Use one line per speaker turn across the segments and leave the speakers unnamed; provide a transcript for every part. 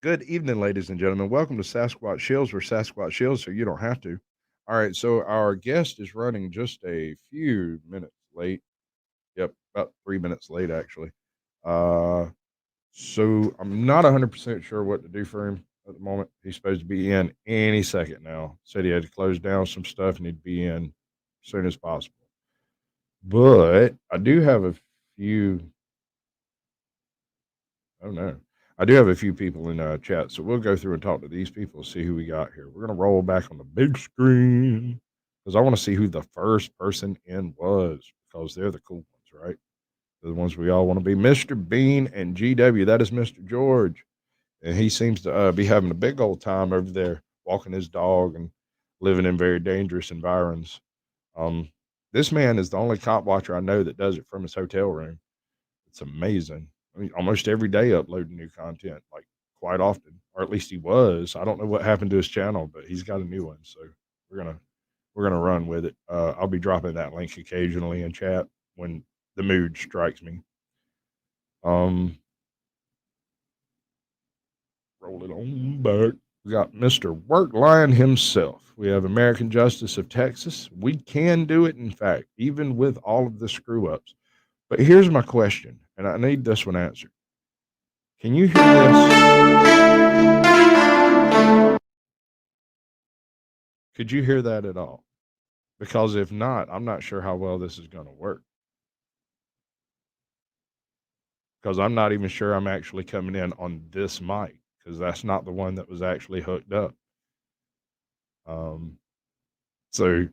Good evening, ladies and gentlemen. Welcome to Sasquatch Shills, where Sasquatch Shills, so you don't have to. All right, so our guest is running just a few minutes late. Yep, about 3 minutes late, actually. Uh, so I'm not 100% sure what to do for him at the moment. He's supposed to be in any second now. Said he had to close down some stuff and he'd be in as soon as possible. But I do have a few. Oh no. I do have a few people in chat, so we'll go through and talk to these people, see who we got here. We're gonna roll back on the big screen because I want to see who the first person in was because they're the cool ones, right? They're the ones we all want to be. Mr. Bean and GW. That is Mr. George, and he seems to be having a big old time over there, walking his dog and living in very dangerous environs. Um, this man is the only cop watcher I know that does it from his hotel room. It's amazing. I mean, almost every day uploading new content, like quite often, or at least he was. I don't know what happened to his channel, but he's got a new one, so we're gonna we're gonna run with it. I'll be dropping that link occasionally in chat when the mood strikes me. Um, Roll it on back. We got Mr. Work Lion himself. We have American Justice of Texas. We can do it, in fact, even with all of the screw ups. But here's my question, and I need this one answered. Can you hear this? Could you hear that at all? Because if not, I'm not sure how well this is going to work. Because I'm not even sure I'm actually coming in on this mic because that's not the one that was actually hooked up. Um, so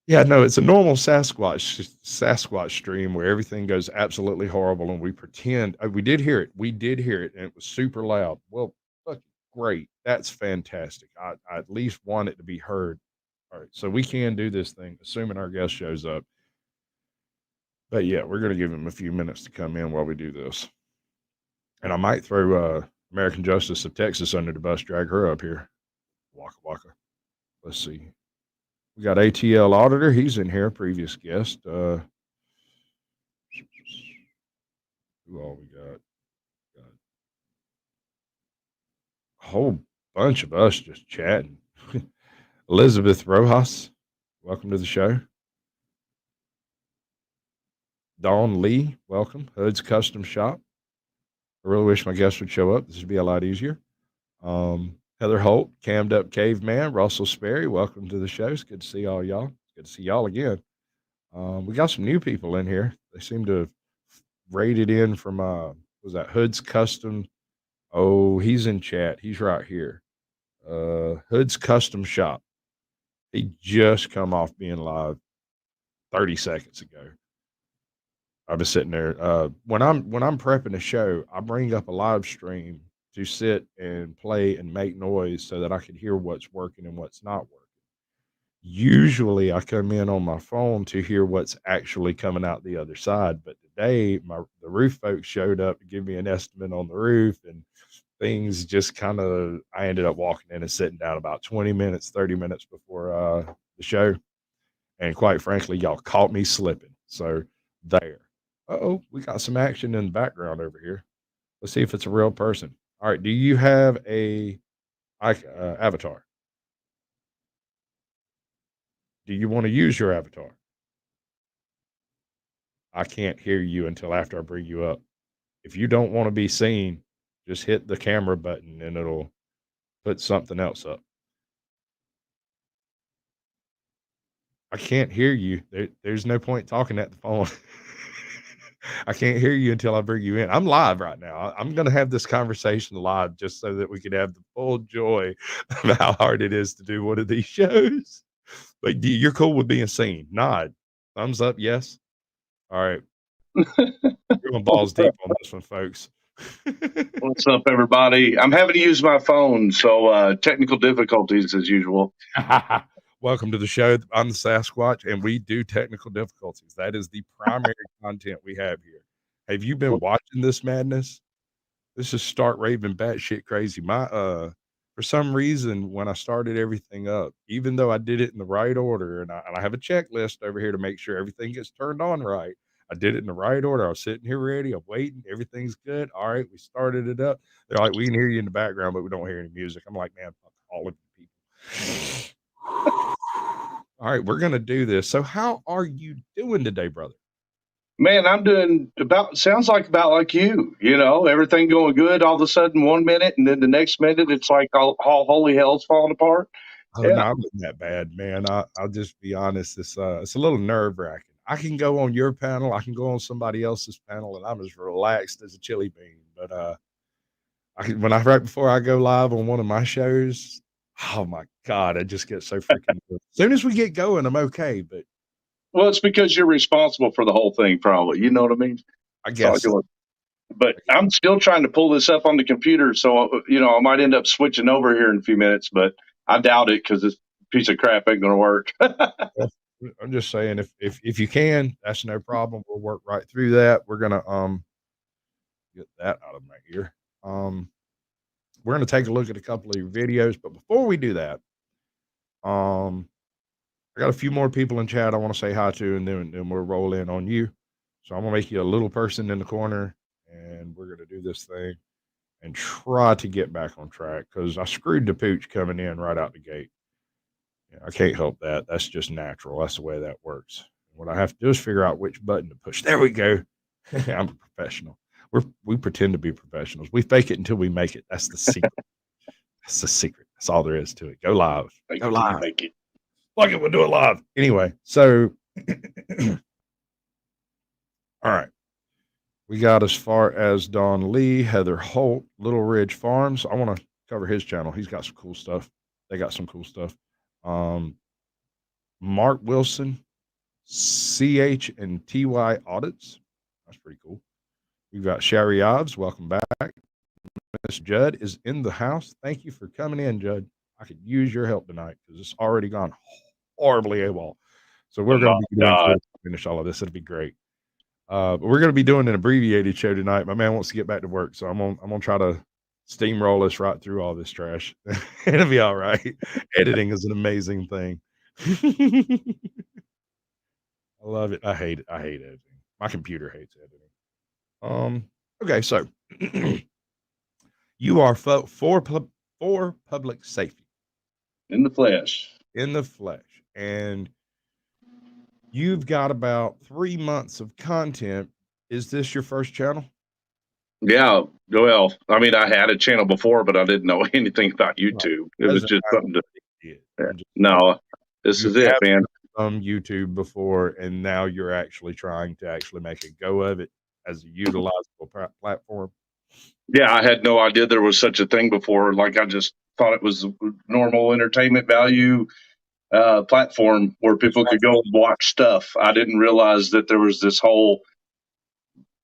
yeah, no, it's a normal Sasquatch stream where everything goes absolutely horrible and we pretend we did hear it. We did hear it and it was super loud. Well, fuck, great. That's fantastic. I at least want it to be heard. All right, so we can do this thing, assuming our guest shows up. But yeah, we're gonna give him a few minutes to come in while we do this. And I might throw American Justice of Texas under the bus, drag her up here. Waka waka. Let's see. We got ATL Auditor. He's in here, previous guest. Who all we got a whole bunch of us just chatting. Elizabeth Rojas, welcome to the show. Dawn Lee, welcome. Hood's Custom Shop. I really wish my guests would show up. This would be a lot easier. Heather Holt, Cammed Up Caveman, Russell Sperry, welcome to the show. It's good to see all y'all. It's good to see y'all again. We got some new people in here. They seem to have raided in from was that Hood's Custom? Oh, he's in chat. He's right here. Hood's Custom Shop. He just come off being live 30 seconds ago. I was sitting there. When I'm prepping a show, I bring up a live stream to sit and play and make noise so that I can hear what's working and what's not working. Usually, I come in on my phone to hear what's actually coming out the other side. But today, the roof folks showed up to give me an estimate on the roof, and things just kind of. I ended up walking in and sitting down about 20 minutes, 30 minutes before the show, and quite frankly, y'all caught me slipping. So there. Oh, we got some action in the background over here. Let's see if it's a real person. All right. Do you have a avatar? Do you want to use your avatar? I can't hear you until after I bring you up. If you don't want to be seen, just hit the camera button and it'll put something else up. I can't hear you. There's no point talking at the phone. I can't hear you until I bring you in. I'm live right now. I'm going to have this conversation live just so that we can have the full joy of how hard it is to do one of these shows. But you're cool with being seen. Nod. Thumbs up. Yes. All right. We're going balls deep on this one, folks.
What's up, everybody? I'm having to use my phone, so technical difficulties as usual.
Welcome to the show. I'm the Sasquatch, and we do technical difficulties. That is the primary content we have here. Have you been watching this madness? This is start raving batshit crazy. For some reason, when I started everything up, even though I did it in the right order, and I have a checklist over here to make sure everything gets turned on right, I did it in the right order. I was sitting here ready. I'm waiting. Everything's good. All right, we started it up. They're like, we can hear you in the background, but we don't hear any music. I'm like, man, fuck all of you people. All right, we're gonna do this. So, how are you doing today, brother?
Man, I'm doing sounds like about like you, everything going good all of a sudden 1 minute, and then the next minute it's like all holy hell's falling apart.
Oh
Yeah.
no, I'm not that bad, man. I'll just be honest. It's a little nerve wracking. I can go on your panel, I can go on somebody else's panel, and I'm as relaxed as a chili bean. But right before I go live on one of my shows, oh my god, I just get so freaking good. As soon as we get going, I'm okay. But
Well, it's because you're responsible for the whole thing, probably. You know what I mean?
I
So,
guess
but I'm still trying to pull this up on the computer, so I might end up switching over here in a few minutes, but I doubt it because this piece of crap ain't going to work.
I'm just saying, if you can, that's no problem. We'll work right through that. We're gonna get that out of my ear. We're gonna take a look at a couple of your videos, but before we do that, um, I got a few more people in chat I want to say hi to, and then we'll roll in on you. So I'm gonna make you a little person in the corner, and we're gonna do this thing and try to get back on track because I screwed the pooch coming in right out the gate. Yeah, I can't help that. That's just natural. That's the way that works. What I have to do is figure out which button to push. There we go. I'm a professional. We pretend to be professionals. We fake it until we make it. That's the secret. That's the secret. That's all there is to it. Go live.
Make
Go
it till you
live.
make it.
Fuck it, we'll do it live. Anyway, so all right. We got as far as Don Lee, Heather Holt, Little Ridge Farms. I want to cover his channel. He's got some cool stuff. They got some cool stuff. Mark Wilson, CH and TY Audits. That's pretty cool. We've got Sherry Ives. Welcome back. Miss Judd is in the house. Thank you for coming in, Judd. I could use your help tonight because it's already gone horribly AWOL. So we're going to be doing
God.
to finish all of this. It'll be great. But we're going to be doing an abbreviated show tonight. My man wants to get back to work, so I'm gonna try to steamroll us right through all this trash. It'll be all right. Editing is an amazing thing. I love it. I hate it. I hate editing. My computer hates editing. Okay, so you are for public safety
In the flesh.
in the flesh, and you've got about 3 months of content. Is this your first channel?
Yeah, well, I mean, I had a channel before, but I didn't know anything about
No,
YouTube. It was
doesn't
just
matter
something to.
what you did.
Yeah.
I'm just saying.
No, this
You
is it,
have
man.
done YouTube before, and now you're actually trying to actually make a go of it as a utilizable platform.
Yeah, I had no idea there was such a thing before. Like, I just thought it was a normal entertainment value platform where
It's
people
not
could go and watch stuff. I didn't realize that there was this whole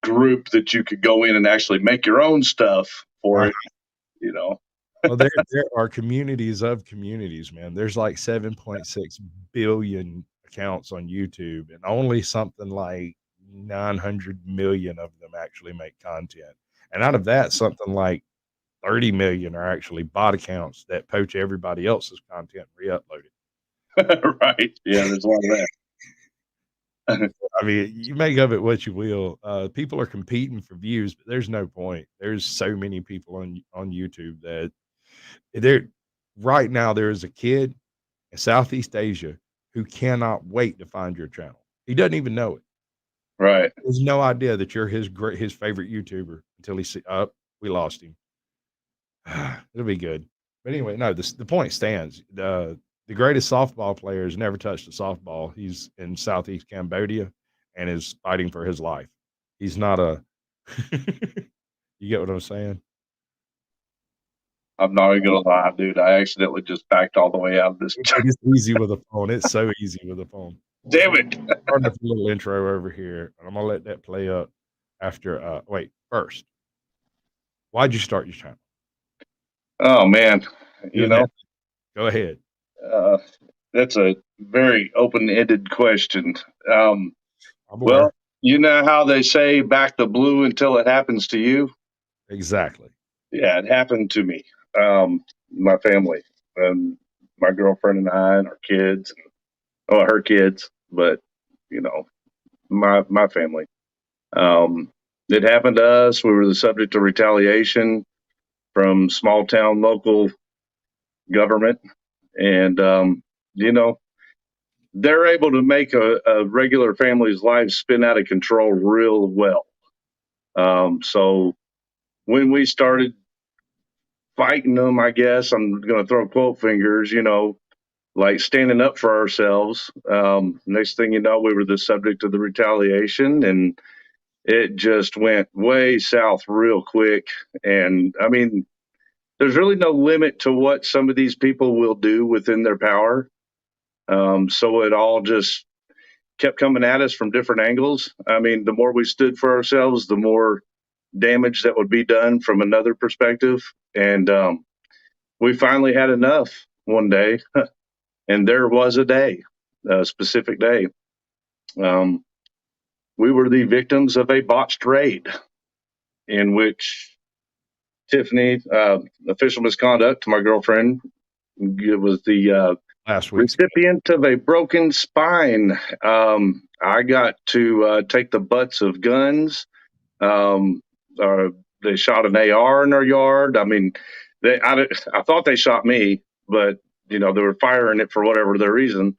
group that you could go in and actually make your own stuff for
uh,
it. You know,
well, there are communities of communities, man. There's like 7.6 billion accounts on YouTube, and only something like 900 million of them actually make content. And out of that, something like 30 million are actually bot accounts that poach everybody else's content and re-upload it.
right? Yeah, there's a lot of that.
I mean, you make of it what you will. People are competing for views, but there's no point. There's so many people on YouTube that there right now there is a kid in Southeast Asia who cannot wait to find your channel. He doesn't even know it.
Right.
He has no idea that you're his favorite YouTuber until he see up. We lost him. It'll be good. But anyway, no, the point stands. The greatest softball player has never touched a softball. He's in Southeast Cambodia and is fighting for his life. He's not a you get what I'm saying?
I'm not even gonna lie, dude. I accidentally just backed all the way out of this.
It's easy with a phone. It's so easy with a phone.
Damn it.
Starting with a little intro over here, and I'm gonna let that play up after wait, first. Why'd you start your channel?
Oh man, you
Doing
know,
that. Go ahead.
uh, that's a very open-ended question.
I'm
Well,
aware.
you know how they say back the blue until it happens to you?
Exactly.
Yeah, it happened to me. My family and my girlfriend and I and our kids, and her kids, but you know, my family. Um, it happened to us. We were the subject of retaliation from small town local government, and you know they're able to make a regular family's life spin out of control real well. So when we started fighting them, I guess I'm going to throw quote fingers, like standing up for ourselves. Next thing you know, we were the subject of the retaliation, and it just went way south real quick. And I mean, there's really no limit to what some of these people will do within their power. So it all just kept coming at us from different angles. I mean, the more we stood for ourselves, the more damage that would be done from another perspective. And we finally had enough one day, and there was a day, a specific day. Um, we were the victims of a botched raid in which Tiffany, official misconduct to my girlfriend, it was the
last week's.
recipient of a broken spine. I got to take the butts of guns. Um, they shot an AR in our yard. I mean, I thought they shot me, but they were firing it for whatever their reason.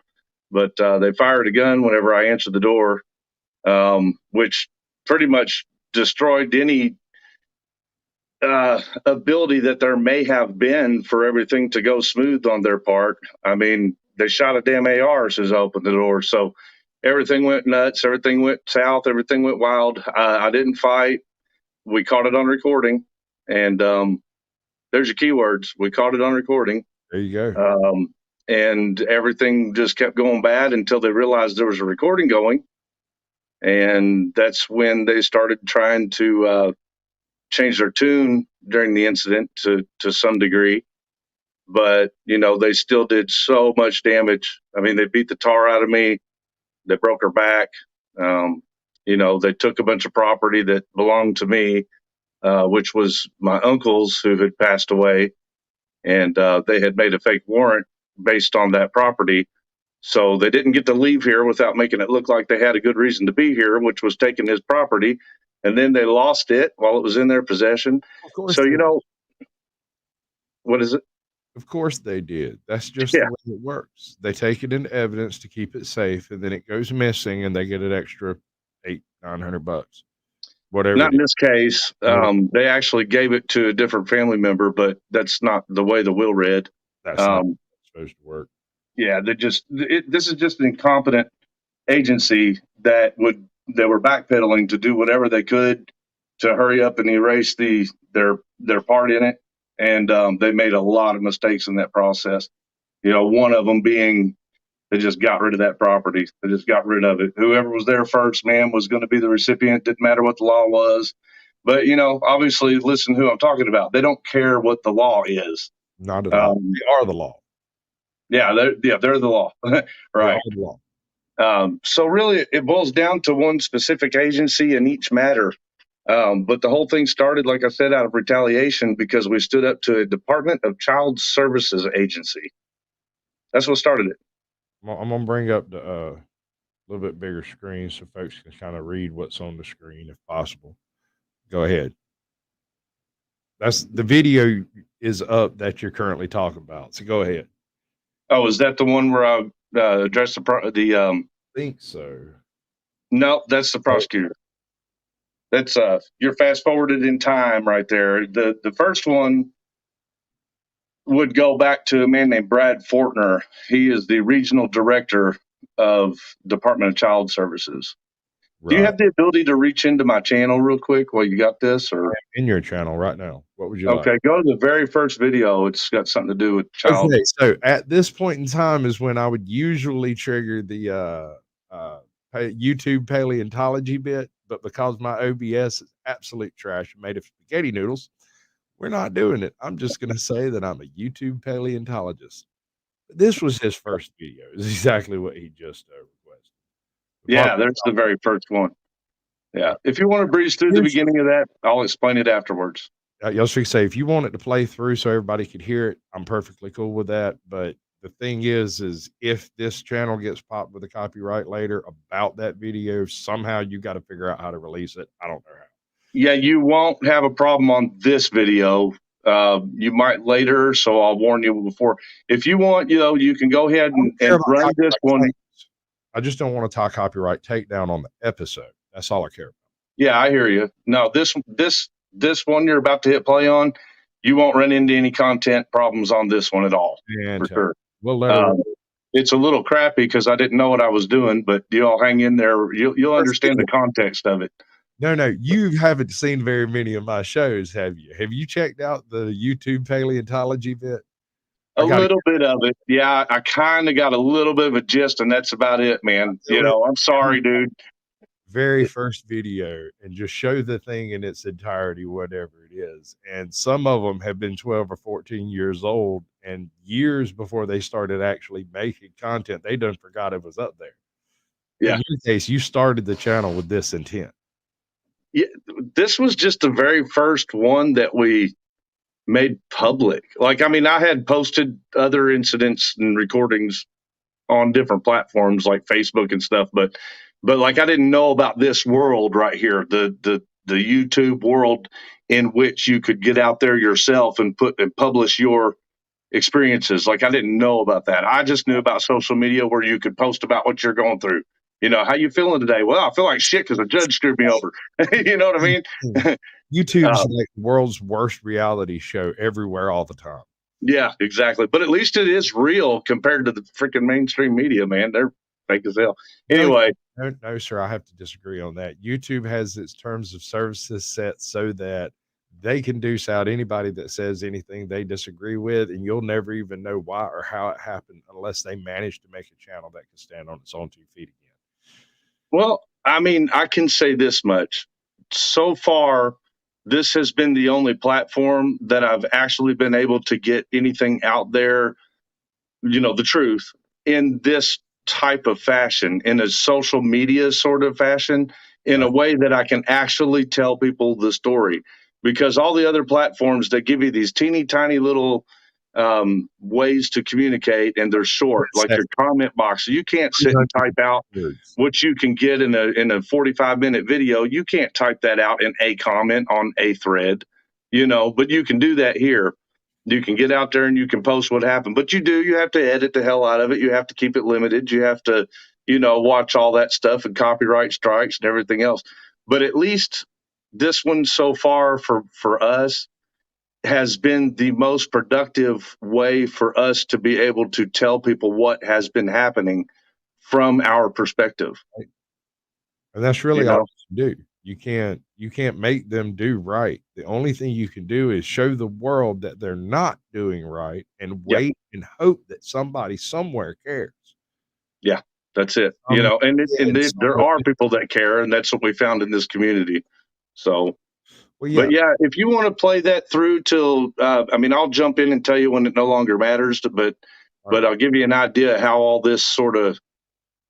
But they fired a gun whenever I answered the door, which pretty much destroyed any ability that there may have been for everything to go smooth on their part. I mean, they shot a damn AR as I opened the door. So everything went nuts. Everything went south. Everything went wild. I didn't fight. We caught it on recording. And there's your keywords. We caught it on recording.
There you go.
And everything just kept going bad until they realized there was a recording going. And that's when they started trying to change their tune during the incident to some degree. But, they still did so much damage. I mean, they beat the tar out of me. They broke her back. They took a bunch of property that belonged to me, which was my uncle's who had passed away. And they had made a fake warrant based on that property. So they didn't get to leave here without making it look like they had a good reason to be here, which was taking his property. And then they lost it while it was in their possession.
Of course.
So, what is it?
Of course they did. That's just
Yeah.
the way it works. They take it into evidence to keep it safe, and then it goes missing, and they get an extra $800-900, whatever.
Not
it
in
is.
this case. They actually gave it to a different family member, but that's not the way the will read.
That's not supposed to work.
Yeah, this is just an incompetent agency that were backpedaling to do whatever they could to hurry up and erase their part in it, and they made a lot of mistakes in that process. One of them being they just got rid of that property. They just got rid of it. Whoever was there first, man, was going to be the recipient. Didn't matter what the law was. But obviously, listen who I'm talking about. They don't care what the law is.
Not at all. They are the law.
Yeah, they're the law. Right.
They are the law.
So really, it boils down to one specific agency in each matter. But the whole thing started, like I said, out of retaliation because we stood up to a Department of Child Services agency. That's what started it.
I'm going to bring up the little bit bigger screen so folks can kind of read what's on the screen if possible. Go ahead. That's the video is up that you're currently talking about. So go ahead.
Oh, is that the one where I addressed the?
I think so.
No, that's the prosecutor. That's you're fast forwarded in time right there. The first one would go back to a man named Brad Fortner. He is the regional director of Department of Child Services.
Right.
Do you have the ability to reach into my channel real quick while you got this? Or
in your channel right now? What would you like?
Okay, go to the very first video. It's got something to do with child.
Okay, so at this point in time is when I would usually trigger the YouTube paleontology bit, but because my OBS is absolute trash and made of spaghetti noodles, we're not doing it. I'm just going to say that I'm a YouTube paleontologist. This was his first video. Is exactly what he just requested.
Yeah, there's the very first one. Yeah, if you want to breeze through the beginning of that, I'll explain it afterwards.
Y'all should say if you want it to play through so everybody could hear it, I'm perfectly cool with that. But the thing is if this channel gets popped with a copyright later about that video, somehow you got to figure out how to release it. I don't know how.
Yeah, you won't have a problem on this video. You might later, so I'll warn you before. If you want, you can go ahead
I don't care
and
about
run this
copyright
one.
claims. I just don't want to tie copyright takedown on the episode. That's all I care about.
Yeah, I hear you. No, this one you're about to hit play on, you won't run into any content problems on this one at all, for
Fantastic.
sure.
We'll let her.
It's a little crappy because I didn't know what I was doing, but you all hang in there. You'll understand the context of it.
No, you haven't seen very many of my shows, have you? Have you checked out the YouTube paleontology bit?
A little bit of it. Yeah, I kind of got a little bit of a gist, and that's about it, man. I'm sorry, dude.
Very first video and just show the thing in its entirety, whatever it is. And some of them have been 12 or 14 years old, and years before they started actually making content, they done forgot it was up there.
Yeah.
In your case, you started the channel with this intent.
Yeah, this was just the very first one that we made public. Like, I mean, I had posted other incidents and recordings on different platforms like Facebook and stuff, but like I didn't know about this world right here, the YouTube world in which you could get out there yourself and publish your experiences. Like I didn't know about that. I just knew about social media where you could post about what you're going through. How you feeling today? Well, I feel like shit because the judge screwed me over. You know what I mean?
YouTube's like the world's worst reality show everywhere all the time.
Yeah, exactly. But at least it is real compared to the freaking mainstream media, man. They're fake as hell. Anyway.
No, sir, I have to disagree on that. YouTube has its terms of services set so that they can deuce out anybody that says anything they disagree with, and you'll never even know why or how it happened unless they manage to make a channel that can stand on its own 2 feet again.
Well, I mean, I can say this much. So far, this has been the only platform that I've actually been able to get anything out there, the truth, in this type of fashion, in a social media sort of fashion, in a way that I can actually tell people the story. Because all the other platforms that give you these teeny tiny little ways to communicate, and they're short, like your comment box. You can't sit and type out what you can get in a 45-minute video. You can't type that out in a comment on a thread, but you can do that here. You can get out there and you can post what happened, but you have to edit the hell out of it. You have to keep it limited. You have to, watch all that stuff and copyright strikes and everything else. But at least this one so far for us has been the most productive way for us to be able to tell people what has been happening from our perspective.
And that's really all you can do. You can't make them do right. The only thing you can do is show the world that they're not doing right and wait and hope that somebody somewhere cares.
Yeah, that's it. And there are people that care, and that's what we found in this community. So, but yeah, if you want to play that through till, I'll jump in and tell you when it no longer matters, but I'll give you an idea how all this sort of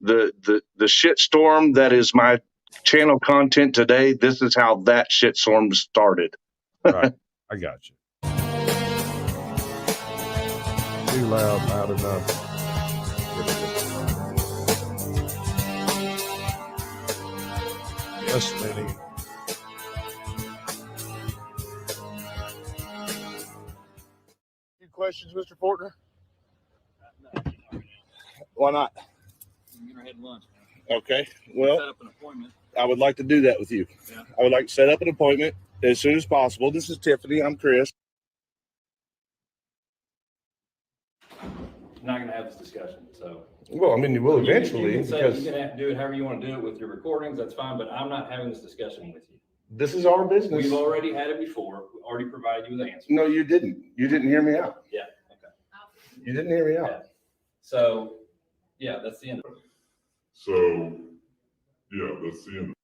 the shitstorm that is my channel content today. This is how that shitstorm started.
Right. I got you. Too loud enough. Yes, Lenny.
Questions, Mr. Fortner? Why not?
I'm gonna head lunch,
man. Okay. Well,
set up an appointment.
I would like to do that with you.
Yeah.
I would like to set up an appointment as soon as possible. This is Tiffany. I'm Chris.
I'm not gonna have this discussion, so.
Well, you will eventually.
You can do it however you want to do it with your recordings. That's fine, but I'm not having this discussion with you.
This is our business.
We've already had it before. We already provided you with answers.
No, you didn't. You didn't hear me out.
Yeah. Okay.
You didn't hear me out.
Yeah. So, yeah, that's the end of it.
So, yeah, that's the end.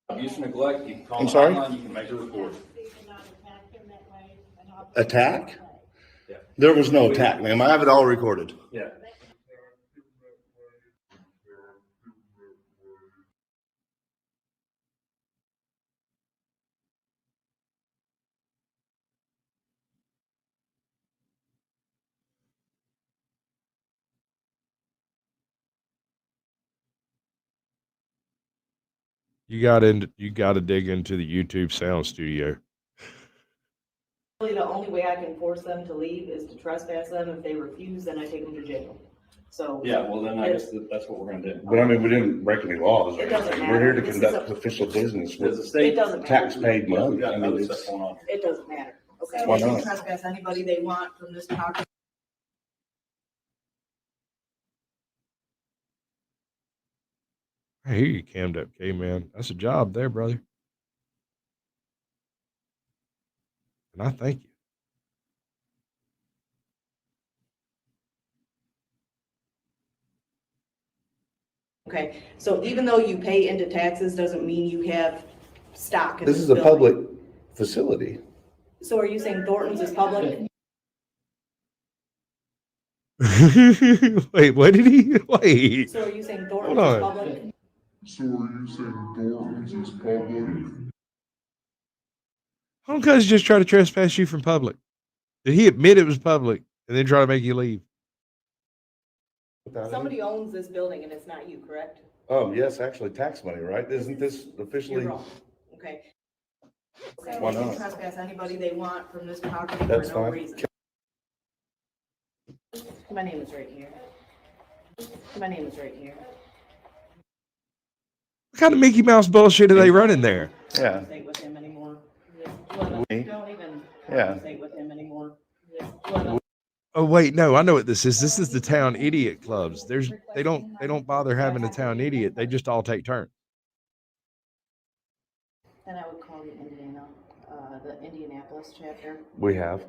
Abuse and neglect, you can call
I'm
the
sorry?
hotline, you can make a report.
Attack?
Yeah.
There was no attack, ma'am. I have it all recorded.
Yeah.
You got to dig into the YouTube sound studio.
Really, the only way I can force them to leave is to trespass them. If they refuse, then I take them to jail. So.
Yeah, well, then I guess that's what we're gonna do.
But I mean, we didn't break any laws or
It doesn't
anything. We're here to
matter. This is
conduct
a-
official business
Does the
with
state?
It doesn't matter.
tax-paid money.
We got
I mean,
other
it's,
stuff going on.
It doesn't matter, okay?
Why
They can
not?
trespass anybody they want from this property.
I hear you, cammed up, K-Man. That's a job there, brother. And I thank you.
Okay, so even though you pay into taxes, doesn't mean you have stock in
this
this
is a
building.
public facility.
So are you saying Thornton's is public?
Wait, what did he? Wait.
So are you saying
Hold
Thornton's
on.
is public?
So are you saying Thornton's is public?
Homecuz just try to trespass you from public. Did he admit it was public and then try to make you leave?
Somebody owns this building and it's not you, correct?
Yes, actually tax money, right? Isn't this officially?
You're wrong, okay? Okay,
Why
they can
not?
trespass anybody they want from this property for
That's
no
fine.
reason. My name is right here. My name is right here.
What kind of Mickey Mouse bullshit are they running there?
Yeah.
Conversate with him anymore.
Me?
Don't even
Yeah.
conversate with him anymore.
Oh wait, no, I know what this is. This is the town idiot clubs. They don't bother having a town idiot. They just all take turns.
And I would call the Indianapolis chapter.
We have.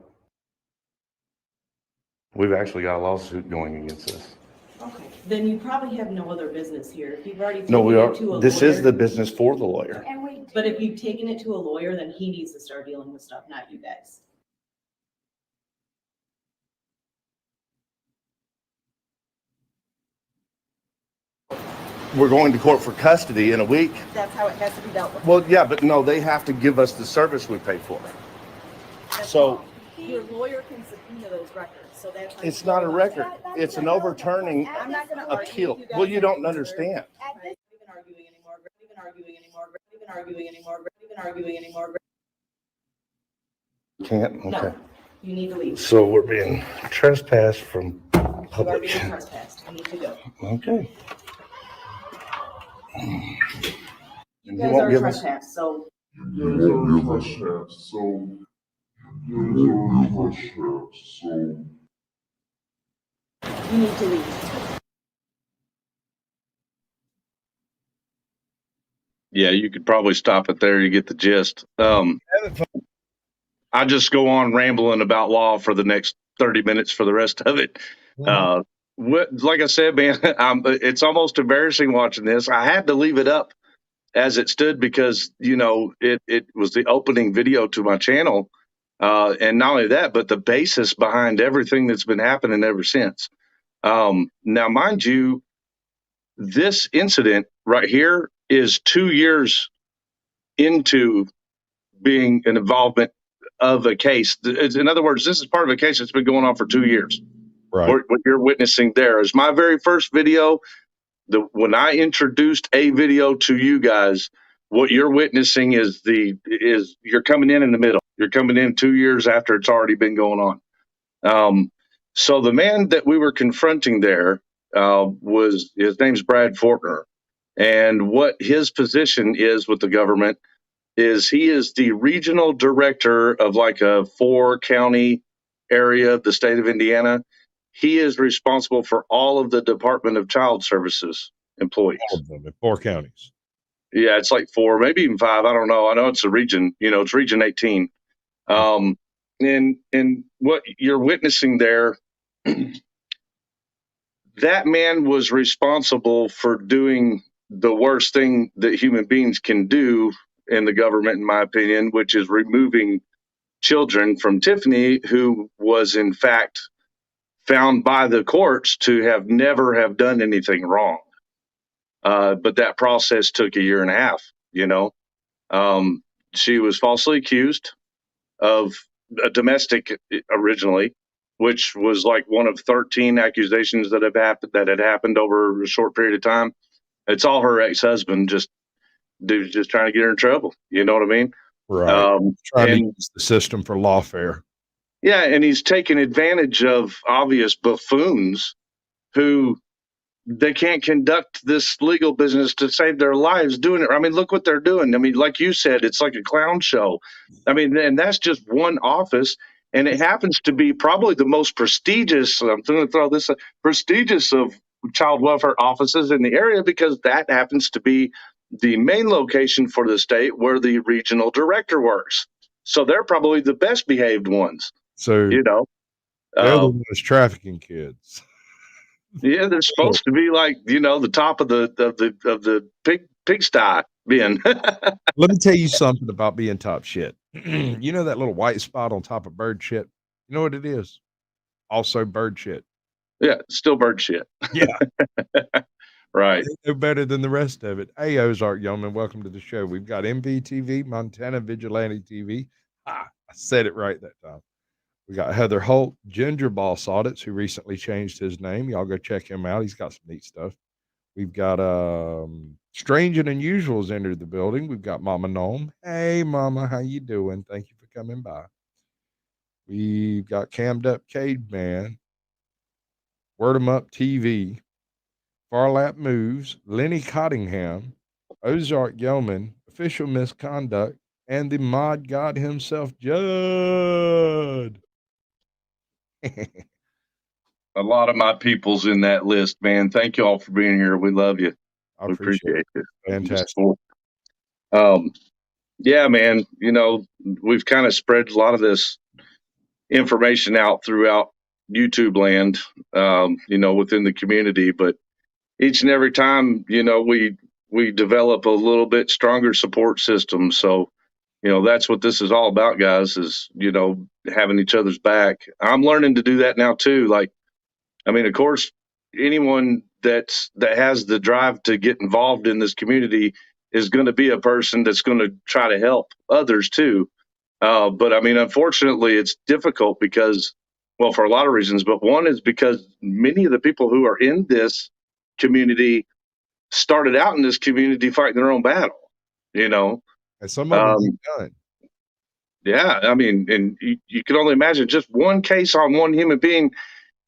We've actually got a lawsuit going against us.
Okay. Then you probably have no other business here. If you've already
No, we
taken
are.
it to a
This is
lawyer-
the business for the lawyer.
But if you've taken it to a lawyer, then he needs to start dealing with stuff, not you guys.
We're going to court for custody in a week.
That's how it has to be dealt with.
Well, yeah, but no, they have to give us the service we pay for. So
Your lawyer can subpoena those records, so that's. how
it's
you go
not a
about
record.
that.
It's an overturning
I'm not gonna argue
appeal.
with you guys.
Well, you don't understand.
I'm not even arguing anymore. We're not even arguing anymore. We're not even arguing anymore. We're not even arguing anymore.
Can't? Okay.
No, you need to leave.
So we're being trespassed from
You are
public.
being trespassed. You need to go.
Okay.
You
And
guys
he won't
are
give us,
trespassed, so
You guys are trespassed, so. You guys are trespassed, so.
you need to leave.
Yeah, you could probably stop it there. You get the gist. I just go on rambling about law for the next 30 minutes for the rest of it. Like I said, man, it's almost embarrassing watching this. I had to leave it up as it stood because, it was the opening video to my channel. And not only that, but the basis behind everything that's been happening ever since. Now, mind you, this incident right here is 2 years into being an involvement of a case. In other words, this is part of a case that's been going on for 2 years.
Right.
What you're witnessing there is my very first video. When I introduced a video to you guys, what you're witnessing is you're coming in the middle. You're coming in 2 years after it's already been going on. So the man that we were confronting there his name's Brad Fortner, and what his position is with the government is he is the regional director of like a 4-county area of the state of Indiana. He is responsible for all of the Department of Child Services employees.
All of them in 4 counties.
Yeah, it's like 4, maybe even 5. I don't know. I know it's a region. It's Region 18. And what you're witnessing there, that man was responsible for doing the worst thing that human beings can do in the government, in my opinion, which is removing children from Tiffany who was in fact found by the courts to have never have done anything wrong. But that process took a year and a half, you know. She was falsely accused of a domestic originally, which was like one of 13 accusations that had happened over a short period of time. It's all her ex-husband just trying to get her in trouble. You know what I mean?
Right. Trying to
And
use the system for lawfare.
yeah, and he's taking advantage of obvious buffoons who they can't conduct this legal business to save their lives doing it. I mean, look what they're doing. I mean, like you said, it's like a clown show. I mean, and that's just one office, and it happens to be probably the most prestigious. I'm going to throw this prestigious of child welfare offices in the area because that happens to be the main location for the state where the regional director works. So they're probably the best behaved ones,
So
you know.
they're the
Uh,
ones trafficking kids.
Yeah, they're supposed to be like, you know, the top of the pigsty bin.
Let me tell you something about being top shit. You know that little white spot on top of bird shit? You know what it is? Also bird shit.
Yeah, still bird shit.
Yeah.
Right.
No better than the rest of it. Hey, Ozark Yeoman, welcome to the show. We've got MVTV, Montana Vigilante TV. I said it right that time. We got Heather Holt, Ginger Boss Audits, who recently changed his name. Y'all go check him out. He's got some neat stuff. We've got Strange and Unusual's entered the building. We've got Mama Gnome. Hey, Mama, how you doing? Thank you for coming by. We've got Cammed Up Caveman, Word 'em Up TV, Farlap Moves, Lenny Cottingham, Ozark Yeoman, Official Misconduct, and the mod god himself, Judd.
A lot of my people's in that list, man. Thank you all for being here. We love you.
I
We
appreciate
appreciate
it.
you.
Fantastic.
Yeah, man. You know, we've kind of spread a lot of this information out throughout YouTube land, you know, within the community, but each and every time, you know, we develop a little bit stronger support system. So, you know, that's what this is all about, guys, is, you know, having each other's back. I'm learning to do that now too. Like, I mean, of course, anyone that has the drive to get involved in this community is going to be a person that's going to try to help others too. But I mean, unfortunately, it's difficult because, well, for a lot of reasons, but one is because many of the people who are in this community started out in this community fighting their own battle, you know?
And some of them ain't done.
Yeah, I mean, and you can only imagine just one case on one human being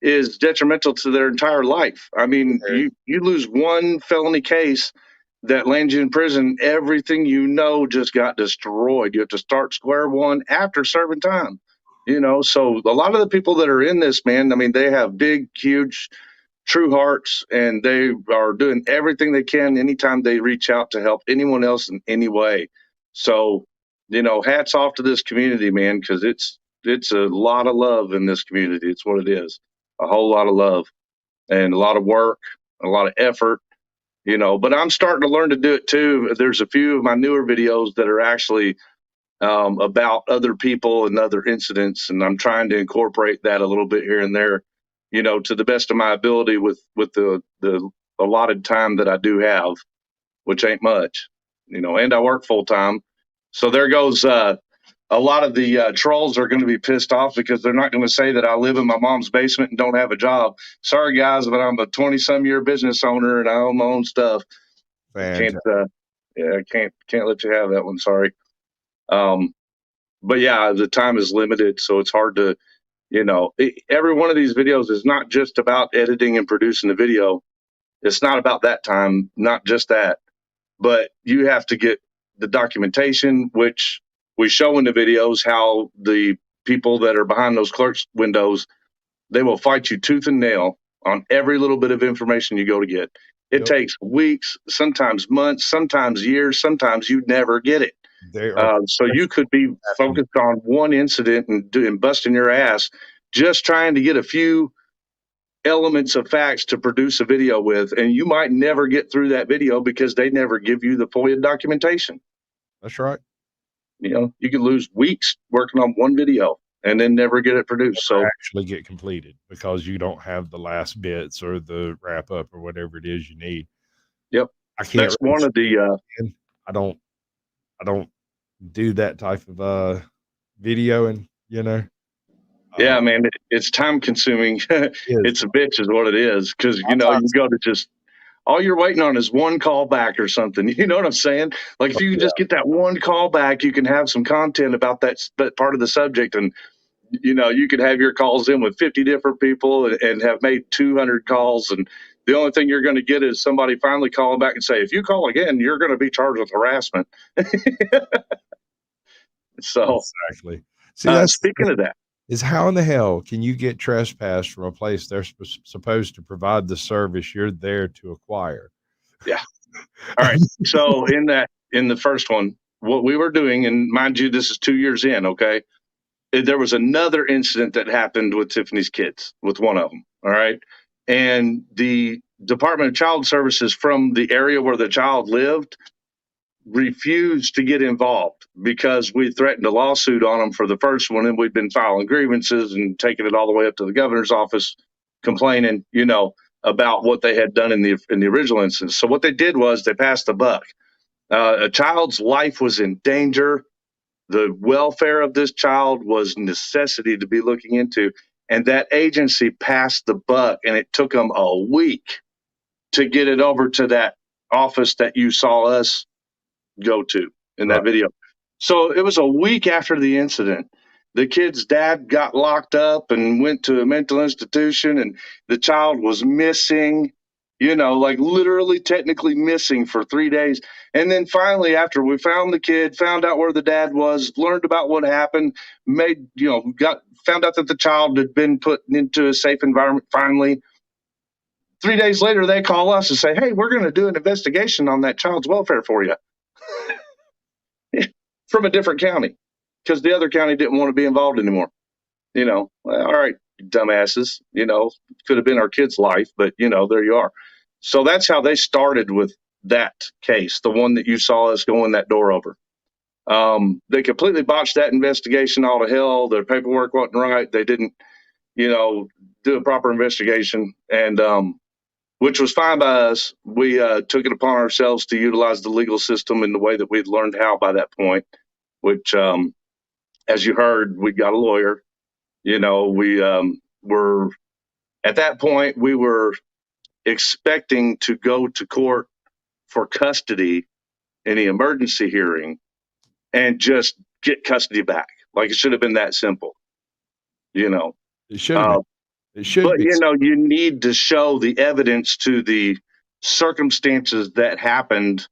is detrimental to their entire life. I mean, you lose one felony case that lands you in prison, everything you know just got destroyed. You have to start square one after serving time. You know, so a lot of the people that are in this, man, I mean, they have big, huge, true hearts, and they are doing everything they can anytime they reach out to help anyone else in any way. So, you know, hats off to this community, man, because it's a lot of love in this community. It's what it is, a whole lot of love and a lot of work, a lot of effort, you know. But I'm starting to learn to do it too. There's a few of my newer videos that are actually about other people and other incidents, and I'm trying to incorporate that a little bit here and there, you know, to the best of my ability with the allotted time that I do have, which ain't much, you know, and I work full time. So there goes a lot of the trolls are going to be pissed off because they're not going to say that I live in my mom's basement and don't have a job. Sorry, guys, but I'm a 20-some-year business owner and I own my own stuff.
Fantastic.
I can't let you have that one. Sorry. But yeah, the time is limited, so it's hard to, you know, every one of these videos is not just about editing and producing the video. It's not about that time, not just that, but you have to get the documentation, which we show in the videos how the people that are behind those clerks' windows, they will fight you tooth and nail on every little bit of information you go to get. It takes weeks, sometimes months, sometimes years, sometimes you never get it. So you could be focused on one incident and busting your ass just trying to get a few elements of facts to produce a video with, and you might never get through that video because they never give you the FOIA documentation.
That's right.
you could lose weeks working on one video and then never get it produced. So
actually get completed because you don't have the last bits or the wrap up or whatever it is you need.
yep,
I can't
that's
really
one of the,
I don't do that type of videoing,
yeah,
Um,
man, it's time consuming.
is
It's a bitch is what it is. Cause
a lot of
you
times,
go to just, all you're waiting on is one call back or something. You know what I'm saying? Like if you can just get that one call back, you can have some content about that part of the subject. And, you could have your calls in with 50 different people and have made 200 calls. And the only thing you're going to get is somebody finally calling back and say, if you call again, you're going to be charged with harassment. So,
exactly. See, that's
speaking of that,
is how in the hell can you get trespassed from a place they're supposed to provide the service you're there to acquire?
yeah. All right. So in the first one, what we were doing, and mind you, this is 2 years in, okay? There was another incident that happened with Tiffany's kids, with one of them. All right. And the Department of Child Services from the area where the child lived refused to get involved because we threatened a lawsuit on them for the first one, and we'd been filing grievances and taking it all the way up to the governor's office, complaining, about what they had done in the original instance. So what they did was they passed the buck. A child's life was in danger. The welfare of this child was necessity to be looking into, and that agency passed the buck, and it took them a week to get it over to that office that you saw us go to in that
Right.
video. So it was a week after the incident. The kid's dad got locked up and went to a mental institution, and the child was missing, like literally technically missing for 3 days. And then finally, after we found the kid, found out where the dad was, learned about what happened, found out that the child had been put into a safe environment finally. 3 days later, they call us and say, hey, we're going to do an investigation on that child's welfare for you. From a different county because the other county didn't want to be involved anymore. Well, all right, dumbasses, could have been our kid's life, but there you are. So that's how they started with that case, the one that you saw us going that door over. They completely botched that investigation all to hell. Their paperwork wasn't right. They didn't, do a proper investigation, and which was fine by us. We took it upon ourselves to utilize the legal system in the way that we'd learned how by that point, which, as you heard, we got a lawyer. We were, at that point, we were expecting to go to court for custody in the emergency hearing and just get custody back. Like it should have been that simple,
It should have been. It should
But
be.
you need to show the evidence to the circumstances that happened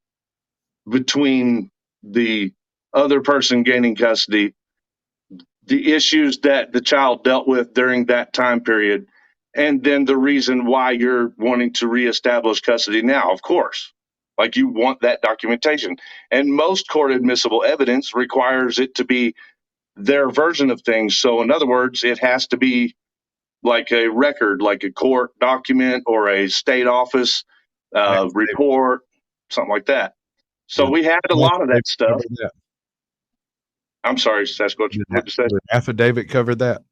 between the other person gaining custody, the issues that the child dealt with during that time period, and then the reason why you're wanting to reestablish custody now, of course. Like you want that documentation. And most court admissible evidence requires it to be their version of things. So, in other words, it has to be like a record, like a court document or a state office report, something like that. So we had a lot of that stuff. I'm sorry, Sasquatch. What'd you say?
Did an affidavit cover that?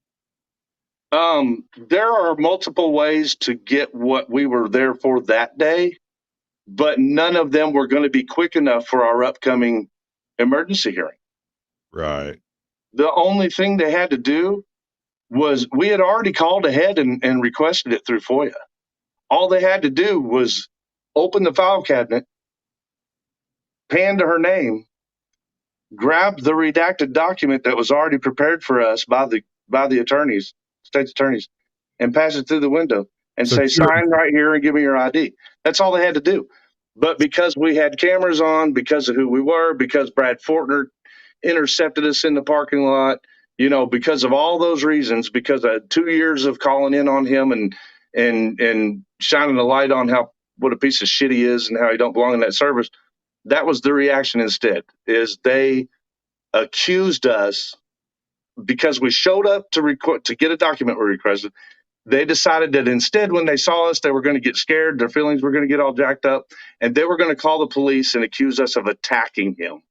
There are multiple ways to get what we were there for that day, but none of them were going to be quick enough for our upcoming emergency hearing.
Right.
The only thing they had to do was we had already called ahead and requested it through FOIA. All they had to do was open the file cabinet, pan to her name, grab the redacted document that was already prepared for us by the attorneys, state's attorneys, and pass it through the window and say, sign right here and give me your ID. That's all they had to do. But because we had cameras on, because of who we were, because Brad Fortner intercepted us in the parking lot, because of all those reasons, because of 2 years of calling in on him and shining a light on what a piece of shit he is and how he don't belong in that service, that was the reaction instead, is they accused us because we showed up to get a document we requested. They decided that instead, when they saw us, they were going to get scared. Their feelings were going to get all jacked up, and they were going to call the police and accuse us of attacking him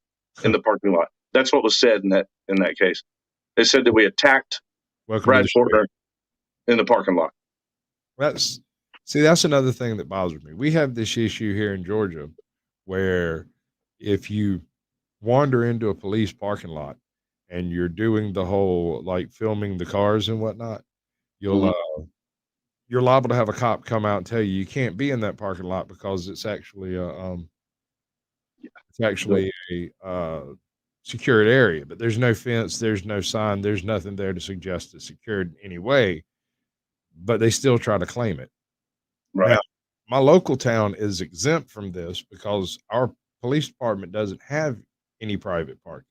in the parking lot. That's what was said in that case. They said that we attacked
Welcome to
Brad
the show.
Porter in the parking lot.
That's another thing that bothers me. We have this issue here in Georgia where if you wander into a police parking lot and you're doing the whole like filming the cars and whatnot, you'll you're liable to have a cop come out and tell you can't be in that parking lot because it's actually a secured area, but there's no fence, there's no sign, there's nothing there to suggest it's secured in any way, but they still try to claim it.
Right.
Now, my local town is exempt from this because our police department doesn't have any private parking.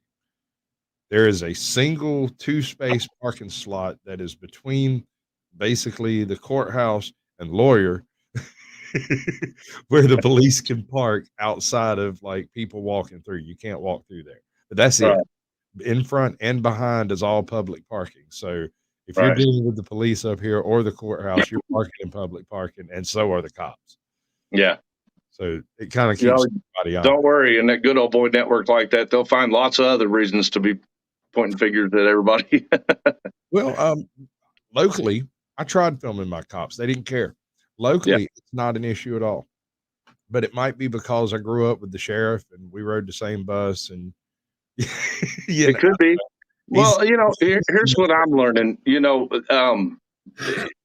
There is a single 2-space parking slot that is between basically the courthouse and lawyer where the police can park outside of like people walking through. You can't walk through there, but that's it. In front and behind is all public parking. So if you're
Right.
dealing with the police up here or the courthouse, you're parking in public parking, and so are the cops.
Yeah.
So it kind of
You
keeps
know,
everybody
don't
honest.
worry. In that good old boy network like that, they'll find lots of other reasons to be pointing fingers at everybody.
Well, locally, I tried filming my cops. They didn't care. Locally, it's not an issue at all. But it might be because I grew up with the sheriff and we rode the same bus, and you
It
know,
could be.
he's
Well, here's what I'm learning.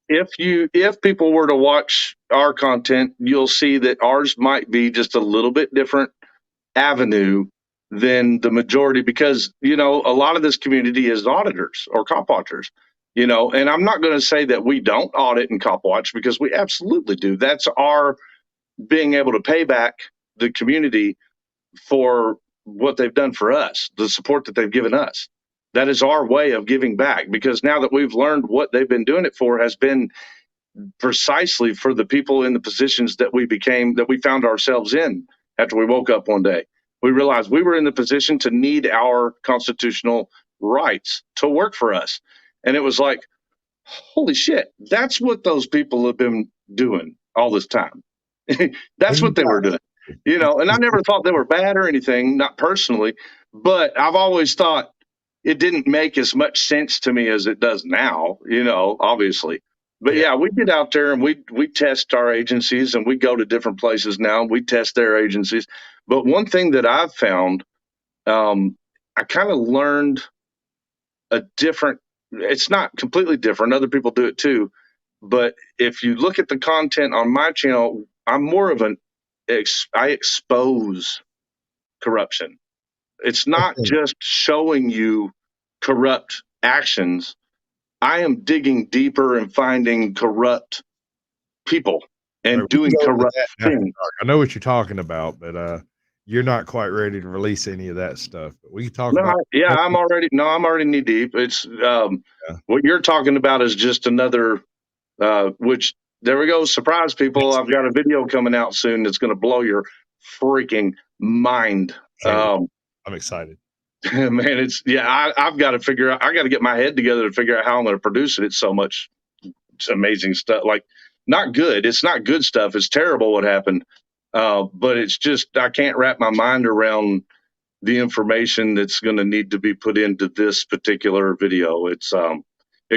If people were to watch our content, you'll see that ours might be just a little bit different avenue than the majority because, a lot of this community is auditors or cop watchers, and I'm not going to say that we don't audit and cop watch because we absolutely do. That's our being able to pay back the community for what they've done for us, the support that they've given us. That is our way of giving back because now that we've learned what they've been doing it for has been precisely for the people in the positions that we found ourselves in after we woke up one day. We realized we were in the position to need our constitutional rights to work for us. And it was like, holy shit, that's what those people have been doing all this time. That's what they were doing. And I never thought they were bad or anything, not personally, but I've always thought it didn't make as much sense to me as it does now, obviously. But yeah, we get out there and we test our agencies and we go to different places now and we test their agencies. But one thing that I've found, I kind of learned it's not completely different. Other people do it too. But if you look at the content on my channel, I'm more of I expose corruption. It's not just showing you corrupt actions. I am digging deeper and finding corrupt people and
we can
doing
go into
corrupt
that after
things.
dark. I know what you're talking about, but you're not quite ready to release any of that stuff. But we can talk
No,
about
I'm already knee deep. It's what you're talking about is just another which there we go. Surprise people. I've got a video coming out soon that's going to blow your freaking mind.
I'm excited.
Man, I've got to figure out, I got to get my head together to figure out how I'm going to produce it. It's so much amazing stuff. Like, not good. It's not good stuff. It's terrible what happened. But it's just, I can't wrap my mind around the information that's going to need to be put into this particular video. It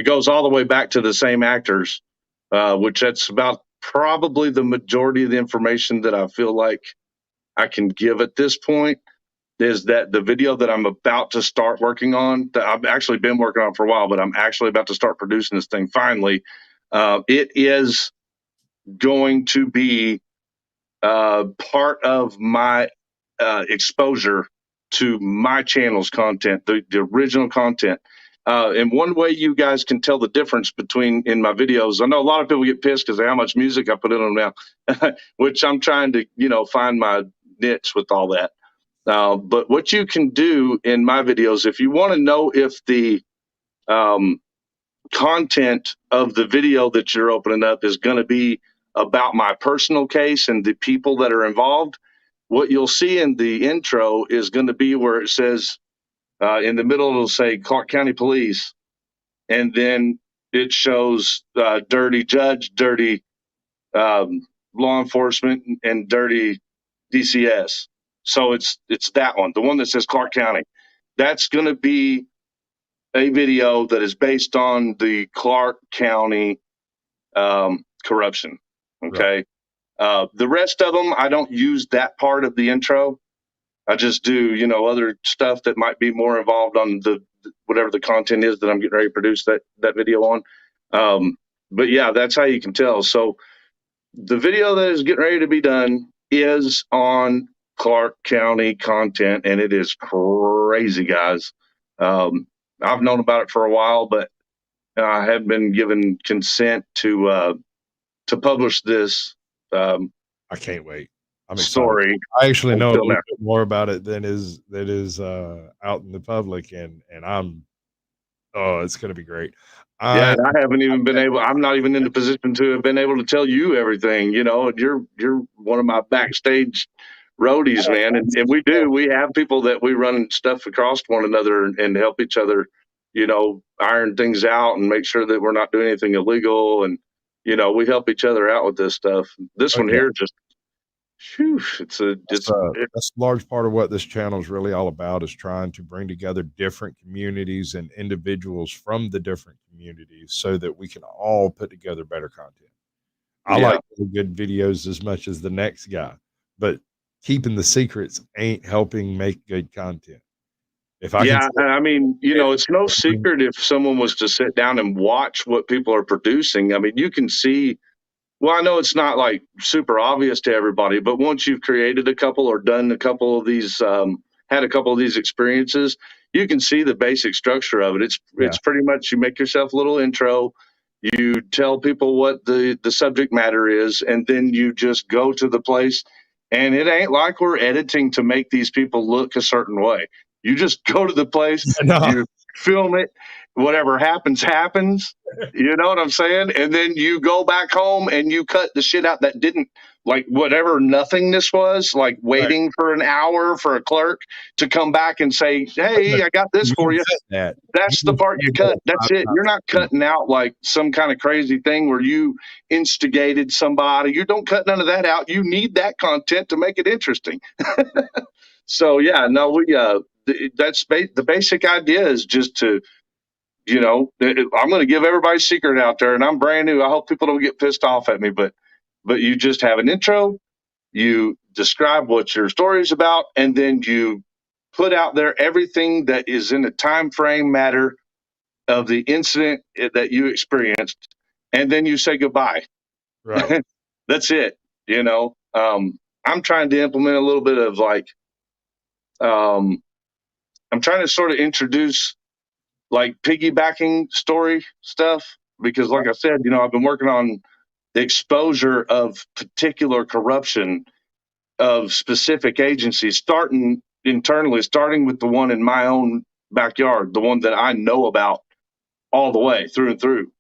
goes all the way back to the same actors, which that's about probably the majority of the information that I feel like I can give at this point. Is that the video that I'm about to start working on, that I've actually been working on for a while, but I'm actually about to start producing this thing finally. It is going to be part of my exposure to my channel's content, the original content. And one way you guys can tell the difference between in my videos, I know a lot of people get pissed because of how much music I put in them now, which I'm trying to, find my niche with all that. But what you can do in my videos, if you want to know if the content of the video that you're opening up is going to be about my personal case and the people that are involved, what you'll see in the intro is going to be where it says, in the middle, it'll say Clark County Police, and then it shows dirty judge, dirty law enforcement, and dirty DCS. So it's that one, the one that says Clark County. that's going to be a video that is based on the Clark County corruption. Okay. The rest of them, I don't use that part of the intro. I just do, other stuff that might be more involved on whatever the content is that I'm getting ready to produce that video on. But yeah, that's how you can tell. So the video that is getting ready to be done is on Clark County content, and it is crazy, guys. I've known about it for a while, but I have been given consent to publish this
I can't wait. I'm excited.
story.
I actually know a
until
little
now.
bit more about it than is out in the public, and it's going to be great.
Yeah, and I haven't even been able. I'm not even in the position to have been able to tell you everything. You're one of my backstage roadies, man, and we have people that we run stuff across one another and help each other, iron things out and make sure that we're not doing anything illegal, and we help each other out with this stuff. This one
yeah.
here just, whew, that's a
large part of what this channel is really all about, is trying to bring together different communities and individuals from the different communities so that we can all put together better content. I
Yeah.
like the good videos as much as the next guy, but keeping the secrets ain't helping make good content. If I
Yeah,
can,
I mean, it's no secret if someone was to sit down and watch what people are producing. I mean, you can see. Well, I know it's not like super obvious to everybody, but once you've created a couple or done a couple of these, had a couple of these experiences, you can see the basic structure of it. It's pretty much, you make yourself a little intro, you tell people what the subject matter is, and then you just go to the place. And it ain't like we're editing to make these people look a certain way. You just go to the place, you film it, whatever happens, happens. You know what I'm saying? And then you go back home and you cut the shit out that didn't, like, whatever nothingness was, like waiting for an hour for a clerk to come back and say, "Hey, I got this for you." That's the part you cut. That's it. You're not cutting out like some kind of crazy thing where you instigated somebody. You don't cut none of that out. You need that content to make it interesting. So yeah, no, the basic idea is just to, I'm going to give everybody a secret out there, and I'm brand new. I hope people don't get pissed off at me, but you just have an intro, you describe what your story is about, and then you put out there everything that is in the time frame matter of the incident that you experienced, and then you say goodbye.
right.
That's it. I'm trying to implement a little bit of like, I'm trying to sort of introduce like piggybacking story stuff because, like I said, I've been working on the exposure of particular corruption of specific agencies, starting internally, starting with the one in my own backyard, the one that I know about all the way through and through,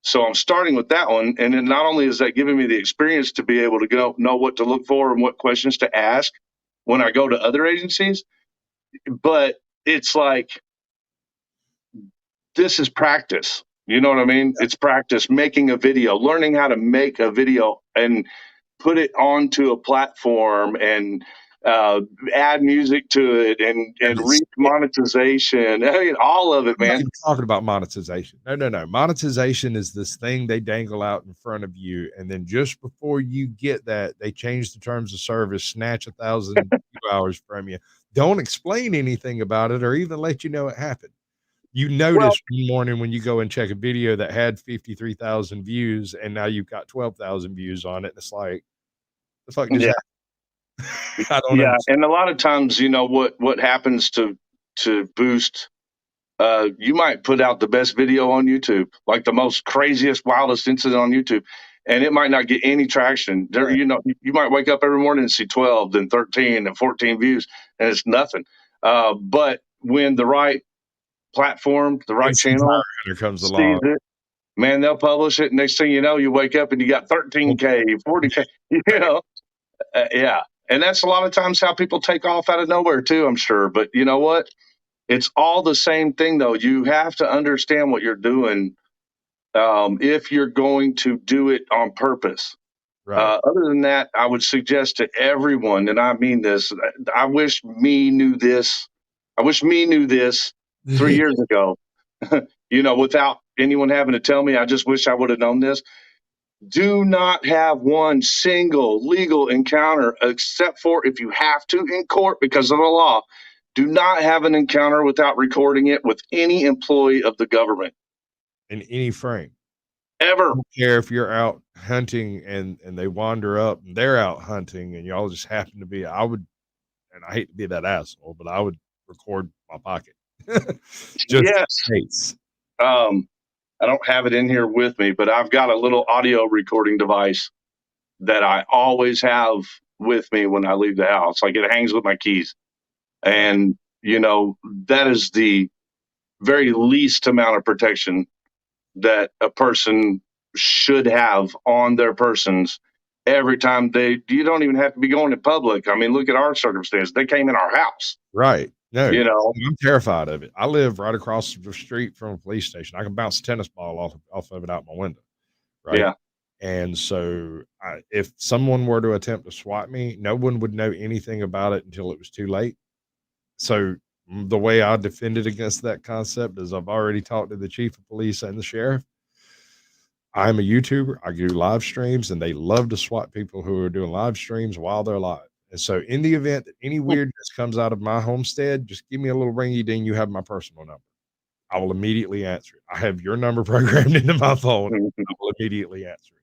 So I'm starting with that one. And then not only is that giving me the experience to be able to know what to look for and what questions to ask when I go to other agencies, but it's like, this is practice. You know what I mean? It's practice making a video, learning how to make a video and put it onto a platform and add music to it and reach monetization. I mean, all of it,
I'm not
man.
even talking about monetization. No. Monetization is this thing they dangle out in front of you, and then just before you get that, they change the terms of service, snatch 1,000 hours from you. Don't explain anything about it or even let you know it happened. You notice one morning when you go and check a video that had 53,000 views, and now you've got 12,000 views on it. And it's like, the fuck just happened? I don't understand.
And a lot of times, what happens to boost. You might put out the best video on YouTube, like the most craziest, wildest incident on YouTube, and it might not get any traction. There, you might wake up every morning and see 12, then 13, and 14 views, and it's nothing. But when the right platform, the right channel
comes
sees
along,
it, man, they'll publish it. Next thing you know, you wake up and you got 13K, 40K, yeah. And that's a lot of times how people take off out of nowhere too, I'm sure. But you know what? It's all the same thing, though. You have to understand what you're doing if you're going to do it on purpose.
right?
Other than that, I would suggest to everyone, and I mean this, I wish me knew this I wish me knew this 3 years ago, without anyone having to tell me. I just wish I would have known this. Do not have one single legal encounter, except for if you have to in court because of the law. Do not have an encounter without recording it with any employee of the government.
In any frame.
Ever.
I don't care if you're out hunting and they wander up and they're out hunting and y'all just happen to be, I would, and I hate to be that asshole, but I would record my pocket. Just
Yes.
in case.
I don't have it in here with me, but I've got a little audio recording device that I always have with me when I leave the house. Like it hangs with my keys. And, that is the very least amount of protection that a person should have on their persons every time you don't even have to be going in public. I mean, look at our circumstance. They came in our house.
Right. No,
You know,
I'm terrified of it. I live right across the street from a police station. I can bounce a tennis ball off of it out my window. Right.
yeah,
And so if someone were to attempt to swat me, no one would know anything about it until it was too late. So the way I defended against that concept is I've already talked to the chief of police and the sheriff. I'm a YouTuber. I do live streams and they love to swat people who are doing live streams while they're live. And so in the event that any weirdness comes out of my homestead, just give me a little ringy ding. You have my personal number. I will immediately answer it. I have your number programmed into my phone. I will immediately answer it.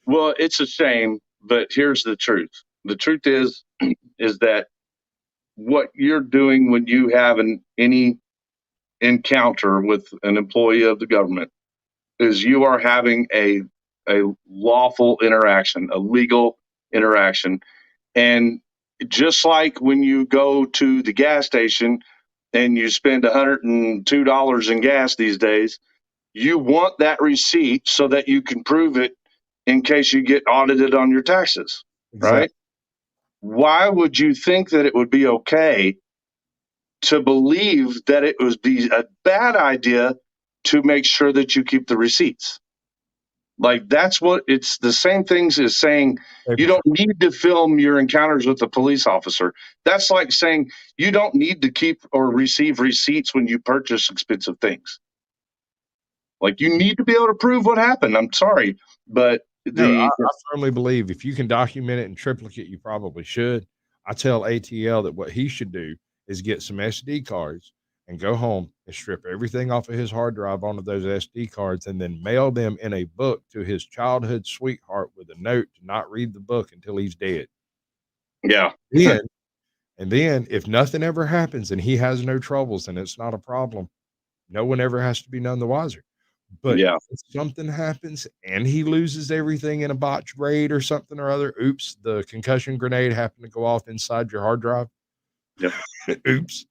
well, it's a shame, but here's the truth. The truth is that what you're doing when you have any encounter with an employee of the government is you are having a lawful interaction, a legal interaction. And just like when you go to the gas station and you spend $102 in gas these days, you want that receipt so that you can prove it in case you get audited on your taxes,
Exactly.
right? Why would you think that it would be okay to believe that it would be a bad idea to make sure that you keep the receipts? Like that's what it's the same things as saying you don't need to film your encounters with a police officer. That's like saying you don't need to keep or receive receipts when you purchase expensive things. Like you need to be able to prove what happened. I'm sorry, but
No, I firmly believe if you can document it in triplicate, you probably should. I tell ATL that what he should do is get some SD cards and go home and strip everything off of his hard drive onto those SD cards and then mail them in a book to his childhood sweetheart with a note to not read the book until he's dead.
yeah,
And then if nothing ever happens and he has no troubles and it's not a problem, no one ever has to be none the wiser. But
yeah,
if something happens and he loses everything in a botched raid or something or other, oops, the concussion grenade happened to go off inside your hard drive.
yep.
Oops.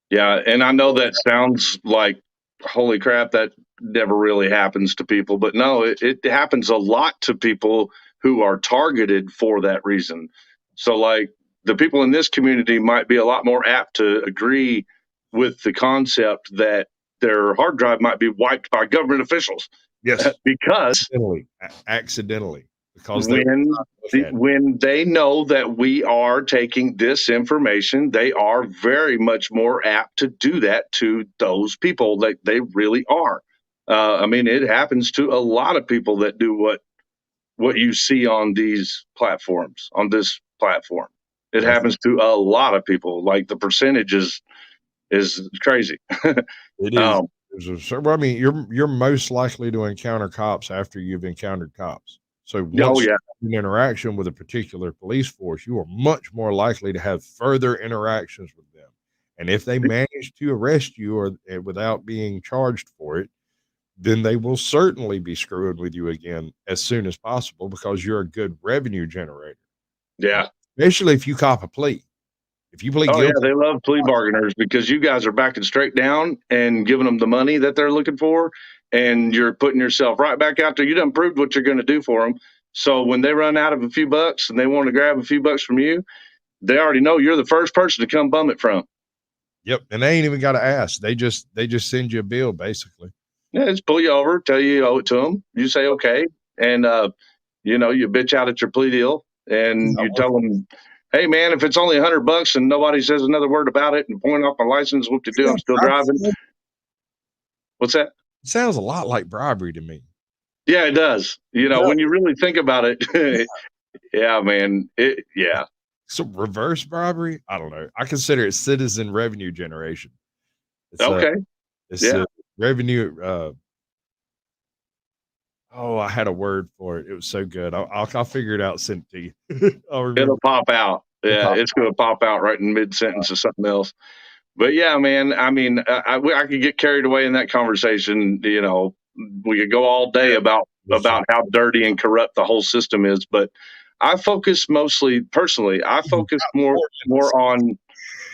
Yeah, and I know that sounds like holy crap, that never really happens to people, but no, it happens a lot to people who are targeted for that reason. So like the people in this community might be a lot more apt to agree with the concept that their hard drive might be wiped by government officials.
Yes.
Because
accidentally because
when they know that we are taking this information, they are very much more apt to do that to those people. That they really are. I mean, it happens to a lot of people that do what you see on these platforms, on this platform. It happens to a lot of people. Like the percentage is crazy.
It is. I mean, you're most likely to encounter cops after you've encountered cops. So once you have an interaction with a particular police force, you are much more likely to have further interactions with them. And if they manage to arrest you or without being charged for it, then they will certainly be screwing with you again as soon as possible because you're a good revenue generator.
Yeah.
Especially if you cop a plea. If you plead guilty.
Yeah, they love plea bargainers because you guys are backing straight down and giving them the money that they're looking for, and you're putting yourself right back out there. You done proved what you're going to do for them. So when they run out of a few bucks and they want to grab a few bucks from you, they already know you're the first person to come bum it from.
Yep, and they ain't even got to ask. They just send you a bill, basically.
Yeah, just pull you over, tell you owe it to them. You say okay, and you bitch out at your plea deal, and you tell them hey man, if it's only $100 and nobody says another word about it and point off my license, whoop to do, I'm still driving. What's that?
It sounds a lot like bribery to me.
Yeah, it does. You know, when you really think about it, yeah, man. Yeah.
So reverse bribery? I don't know. I consider it citizen revenue generation. It's
Okay.
it's
Yeah.
revenue. Oh, I had a word for it. It was so good. I'll figure it out. Send it to you. I'll remember.
It'll pop out. Yeah,
pop
it's going to pop out right in mid sentence or something else. But yeah, man. I mean, I could get carried away in that conversation. You know, we could go all day about how dirty and corrupt the whole system is. But I focus mostly, personally, I focus more on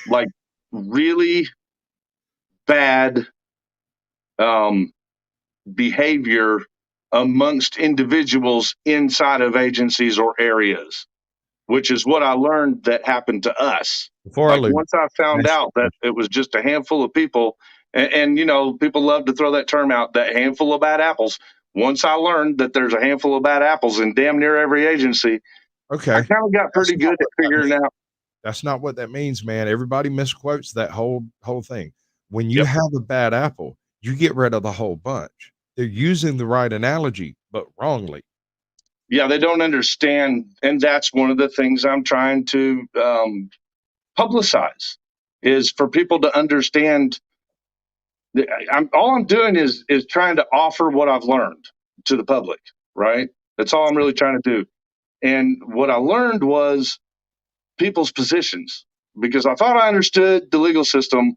like really bad behavior amongst individuals inside of agencies or areas, which is what I learned that happened to us.
Before
Like
I leave,
once I found out that it was just a handful of people, and you know, people love to throw that term out, that handful of bad apples. Once I learned that there's a handful of bad apples in damn near every agency,
okay,
I kind of got pretty good at figuring out.
That's not what that means, man. Everybody misquotes that whole thing. When you have a bad apple, you get rid of the whole bunch. They're using the right analogy, but wrongly.
Yeah, they don't understand, and that's one of the things I'm trying to publicize, is for people to understand. All I'm doing is trying to offer what I've learned to the public, right? That's all I'm really trying to do. And what I learned was people's positions, because I thought I understood the legal system.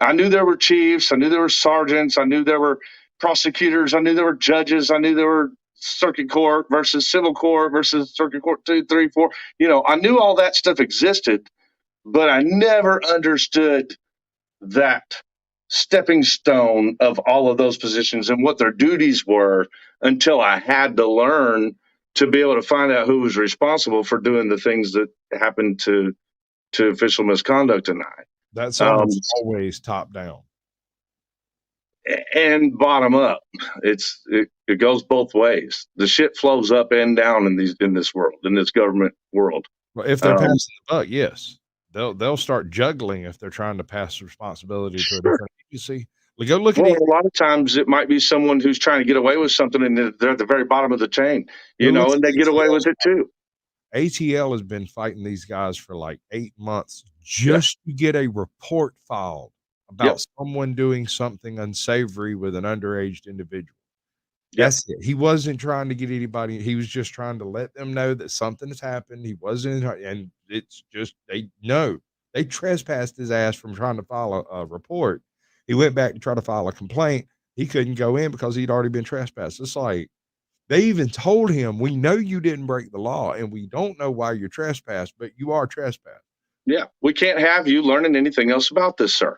I knew there were chiefs, I knew there were sergeants, I knew there were prosecutors, I knew there were judges, I knew there were circuit court versus civil court versus circuit court 2, 3, 4. You know, I knew all that stuff existed, but I never understood that stepping stone of all of those positions and what their duties were until I had to learn to be able to find out who was responsible for doing the things that happened to official misconduct tonight.
That's almost always top down
and bottom up. It goes both ways. The shit flows up and down in this world, in this government world.
Well, if they're passing the buck, yes, they'll start juggling if they're trying to pass the responsibility to a different agency. Go look at it.
A lot of times it might be someone who's trying to get away with something, and they're at the very bottom of the chain, you know, and they get away with it too.
ATL has been fighting these guys for like 8 months just to get a report filed about someone doing something unsavory with an underage individual. That's it. He wasn't trying to get anybody. He was just trying to let them know that something has happened. He wasn't, and it's just, they trespassed his ass from trying to file a report. He went back to try to file a complaint. He couldn't go in because he'd already been trespassed. It's like, they even told him, we know you didn't break the law and we don't know why you're trespassed, but you are trespassed.
Yeah. We can't have you learning anything else about this, sir.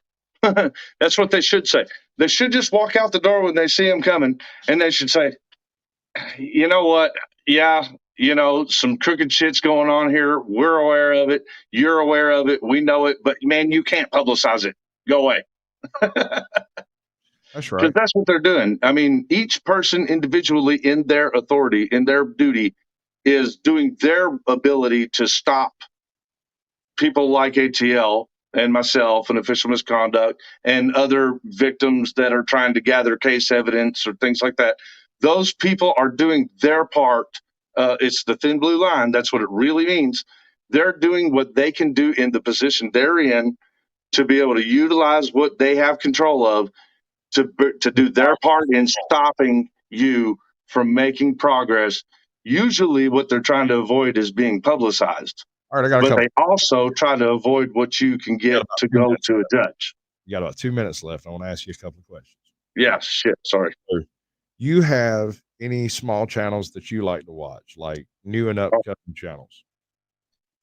That's what they should say. They should just walk out the door when they see him coming, and they should say, you know what? Yeah, you know, some crooked shit's going on here. We're aware of it. You're aware of it. We know it. But, man, you can't publicize it. Go away.
That's right.
Because that's what they're doing. I mean, each person individually in their authority, in their duty, is doing their ability to stop people like ATL and myself and official misconduct and other victims that are trying to gather case evidence or things like that. Those people are doing their part. It's the thin blue line. That's what it really means. They're doing what they can do in the position they're in to be able to utilize what they have control of to do their part in stopping you from making progress. Usually what they're trying to avoid is being publicized.
All right,
but they also try to avoid what you can get to go to a judge.
You got about 2 minutes left. I want to ask you a couple of questions.
Yeah, shit. Sorry.
You have any small channels that you like to watch, like new and upcoming channels?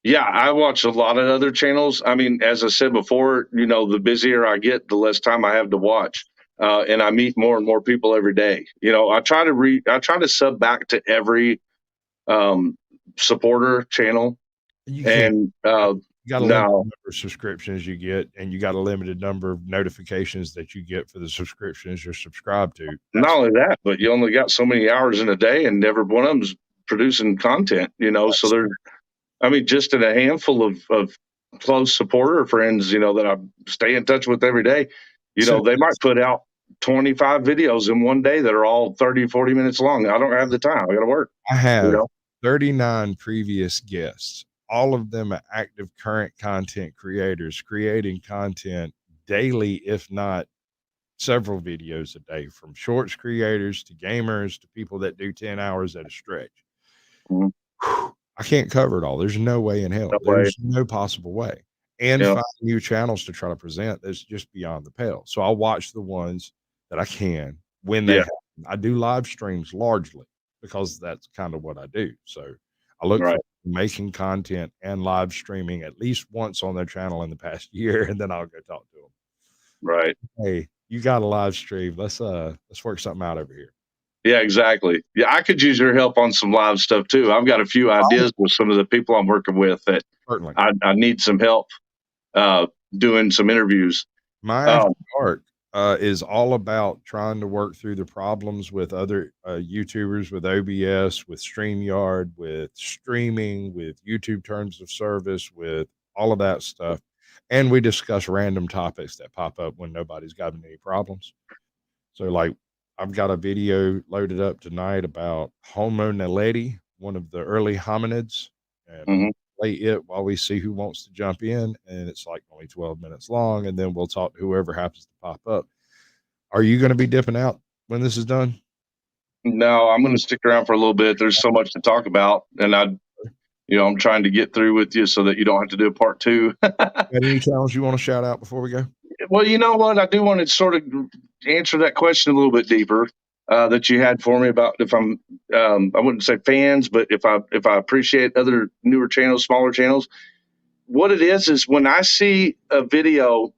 Yeah, I watch a lot of other channels. I mean, as I said before, you know, the busier I get, the less time I have to watch. And I meet more and more people every day. You know, I try to sub back to every supporter channel.
You got a limited number of subscriptions you get, and you got a limited number of notifications that you get for the subscriptions you're subscribed to.
Not only that, but you only got so many hours in a day, and every one of them's producing content. You know, so I mean, just in a handful of close supporter friends, that I stay in touch with every day,
So
they might put out 25 videos in one day that are all 30, 40 minutes long. I don't have the time. I got to work,
I
you
have
know?
39 previous guests, all of them are active current content creators creating content daily, if not several videos a day, from shorts creators to gamers to people that do 10 hours at a stretch.
Mhm.
I can't cover it all. There's no way in hell.
No way.
There's no possible way. And
Yeah.
find new channels to try to present that's just beyond the pale. So I'll watch the ones that I can when they
Yeah.
happen. I do live streams largely because that's kind of what I do. So I look for
Right.
making content and live streaming at least once on their channel in the past year, and then I'll go talk to them.
Right.
Hey, you got a live stream. Let's work something out over here.
Yeah, exactly. Yeah, I could use your help on some live stuff too. I've got a few ideas with some of the people I'm working with that
Certainly.
I need some help doing some interviews.
My after dark is all about trying to work through the problems with other YouTubers, with OBS, with StreamYard, with streaming, with YouTube terms of service, with all of that stuff. And we discuss random topics that pop up when nobody's got any problems. So, like, I've got a video loaded up tonight about Homo naledi, one of the early hominids, and I'm
Mhm.
play it while we see who wants to jump in, and it's like only 12 minutes long, and then we'll talk to whoever happens to pop up. Are you going to be dipping out when this is done?
No, I'm going to stick around for a little bit. There's so much to talk about, and I'm trying to get through with you so that you don't have to do a part two.
Got any channels you want to shout out before we go?
Well, you know what? I do want to sort of answer that question a little bit deeper that you had for me about if I'm, I wouldn't say fans, but if I appreciate other newer channels, smaller channels. What it is when I see a video,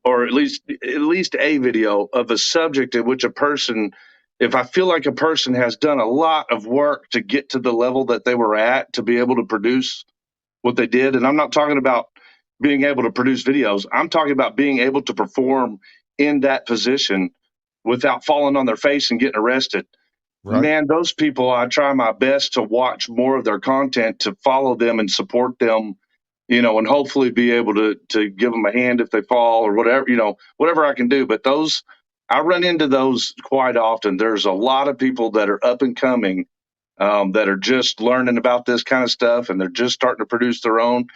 or at least a video of a subject in which a person, if I feel like a person has done a lot of work to get to the level that they were at to be able to produce what they did. And I'm not talking about being able to produce videos. I'm talking about being able to perform in that position without falling on their face and getting arrested.
Right.
Man, those people, I try my best to watch more of their content, to follow them and support them, and hopefully be able to give them a hand if they fall or whatever, whatever I can do. But I run into those quite often. There's a lot of people that are up and coming, that are just learning about this kind of stuff, and they're just starting to produce their own.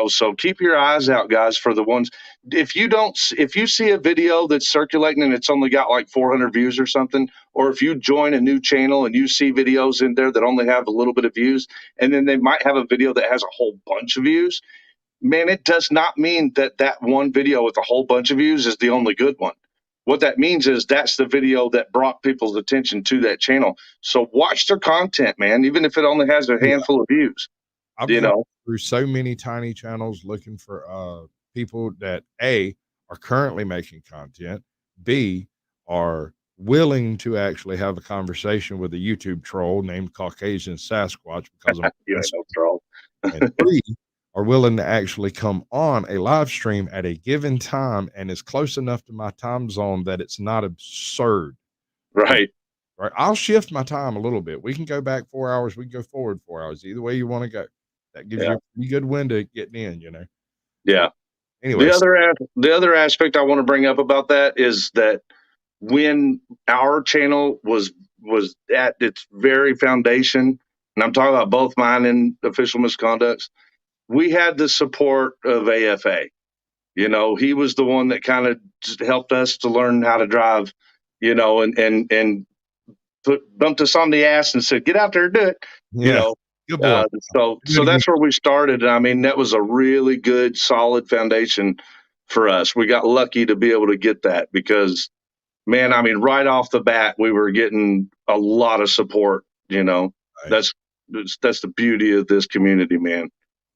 So keep your eyes out, guys, for the ones. If you see a video that's circulating and it's only got like 400 views or something, or if you join a new channel and you see videos in there that only have a little bit of views, and then they might have a video that has a whole bunch of views, man, it does not mean that one video with a whole bunch of views is the only good one. What that means is that's the video that brought people's attention to that channel. So watch their content, man, even if it only has a handful of views.
I've
You
gone
know,
through so many tiny channels looking for people that A, are currently making content, B, are willing to actually have a conversation with a YouTube troll named Caucasian Sasquatch because I'm
you ain't no troll.
and 3, are willing to actually come on a live stream at a given time and is close enough to my time zone that it's not absurd.
Right.
Right. I'll shift my time a little bit. We can go back 4 hours. We can go forward 4 hours. Either way you want to go. That gives
Yeah.
you a pretty good window getting in.
Yeah.
Anyways,
The other aspect I want to bring up about that is that when our channel was at its very foundation, and I'm talking about both mine and Official Misconducts, we had the support of AFA. He was the one that kind of helped us to learn how to drive, and bumped us on the ass and said, "Get out there and do it." You
yeah,
know,
good boy.
so that's where we started. I mean, that was a really good, solid foundation for us. We got lucky to be able to get that because, man, I mean, right off the bat, we were getting a lot of support.
Right.
That's the beauty of this community, man.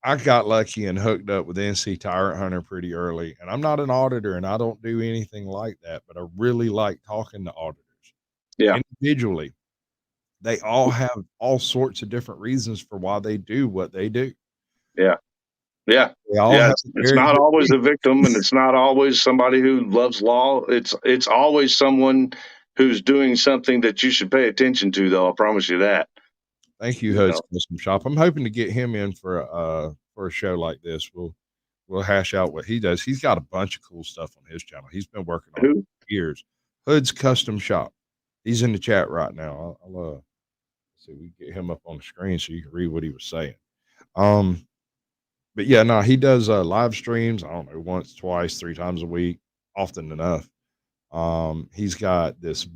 I got lucky and hooked up with NC Tyrant Hunter pretty early. And I'm not an auditor and I don't do anything like that, but I really like talking to auditors.
Yeah.
Individually. They all have all sorts of different reasons for why they do what they do.
Yeah. Yeah.
They all
Yeah.
have
It's not always a victim, and it's not always somebody who loves law. It's always someone who's doing something that you should pay attention to, though. I promise you that.
Thank you,
You
Hud's
know.
Custom Shop. I'm hoping to get him in for a show like this. We'll hash out what he does. He's got a bunch of cool stuff on his channel. He's been working on it
Who?
for years. Hood's Custom Shop. He's in the chat right now. I'll see if we can get him up on the screen so you can read what he was saying. But yeah, no, he does live streams. I don't know, once, twice, 3 times a week, often enough. He's got this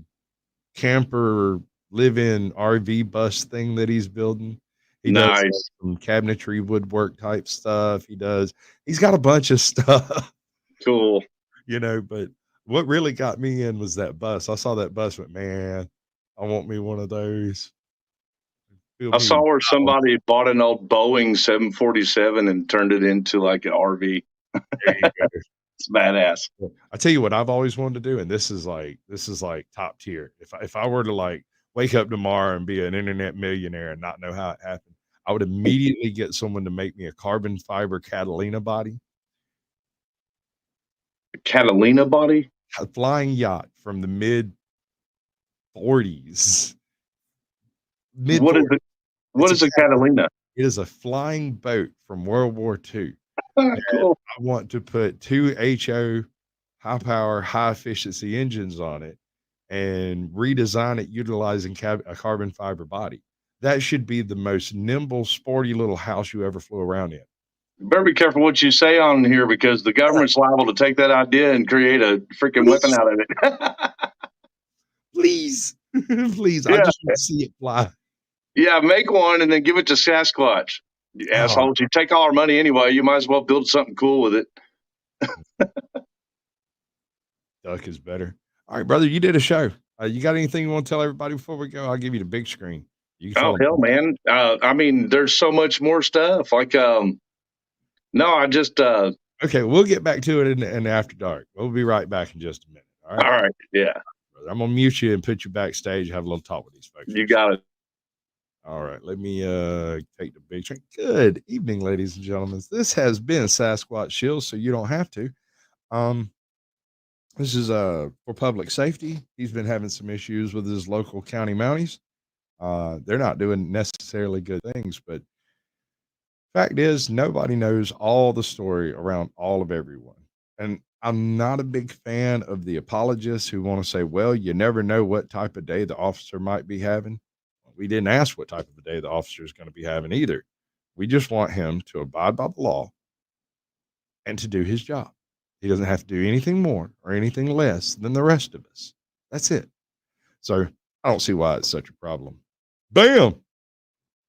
camper live-in RV bus thing that he's building. He does
Nice.
some cabinetry, woodwork type stuff. He's got a bunch of stuff,
Cool.
but what really got me in was that bus. I saw that bus, went, man, I want me one of those.
I saw where somebody bought an old Boeing 747 and turned it into like an RV.
There you go.
It's badass.
I tell you what I've always wanted to do, and this is like top tier. If I were to like wake up tomorrow and be an internet millionaire and not know how it happened, I would immediately get someone to make me a carbon fiber Catalina body,
Catalina body?
a flying yacht from the mid 40s.
What is it? What is a Catalina?
It is a flying boat from World War II.
Cool.
I want to put 2 HO high power, high efficiency engines on it and redesign it utilizing a carbon fiber body. That should be the most nimble, sporty little house you ever flew around in.
You better be careful what you say on here because the government's liable to take that idea and create a freaking weapon out of it.
Please. Please.
Yeah.
I just want to see it fly.
Yeah, make one and then give it to Sasquatch. You assholes, you take all our money anyway. You might as well build something cool with it.
Duck is better. All right, brother, you did a show. You got anything you want to tell everybody before we go? I'll give you the big screen. You can
Oh hell, man! I mean, there's so much more stuff. Like, no, I just.
Okay, we'll get back to it in After Dark. We'll be right back in just a minute. All right.
All right. Yeah.
Brother, I'm gonna mute you and put you backstage. Have a little talk with these folks.
You got it.
All right, let me take the big screen. Good evening, ladies and gentlemen. This has been Sasquatch Shills, so you don't have to. This is for public safety. He's been having some issues with his local county mounties. They're not doing necessarily good things, but fact is, nobody knows all the story around all of everyone. And I'm not a big fan of the apologists who want to say, well, you never know what type of day the officer might be having. We didn't ask what type of a day the officer is going to be having either. We just want him to abide by the law and to do his job. He doesn't have to do anything more or anything less than the rest of us. That's it. So I don't see why it's such a problem. Bam!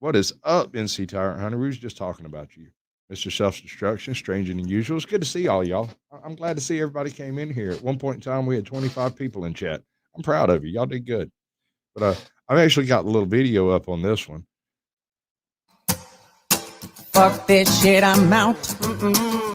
What is up, NC Tyrant Hunter? We was just talking about you, Mr. Self-Destruction, Stranger Than Usual. It's good to see all y'all. I'm glad to see everybody came in here. At one point in time, we had 25 people in chat. I'm proud of you. Y'all did good. But I've actually got a little video up on this one.
Fuck this shit, I'm out.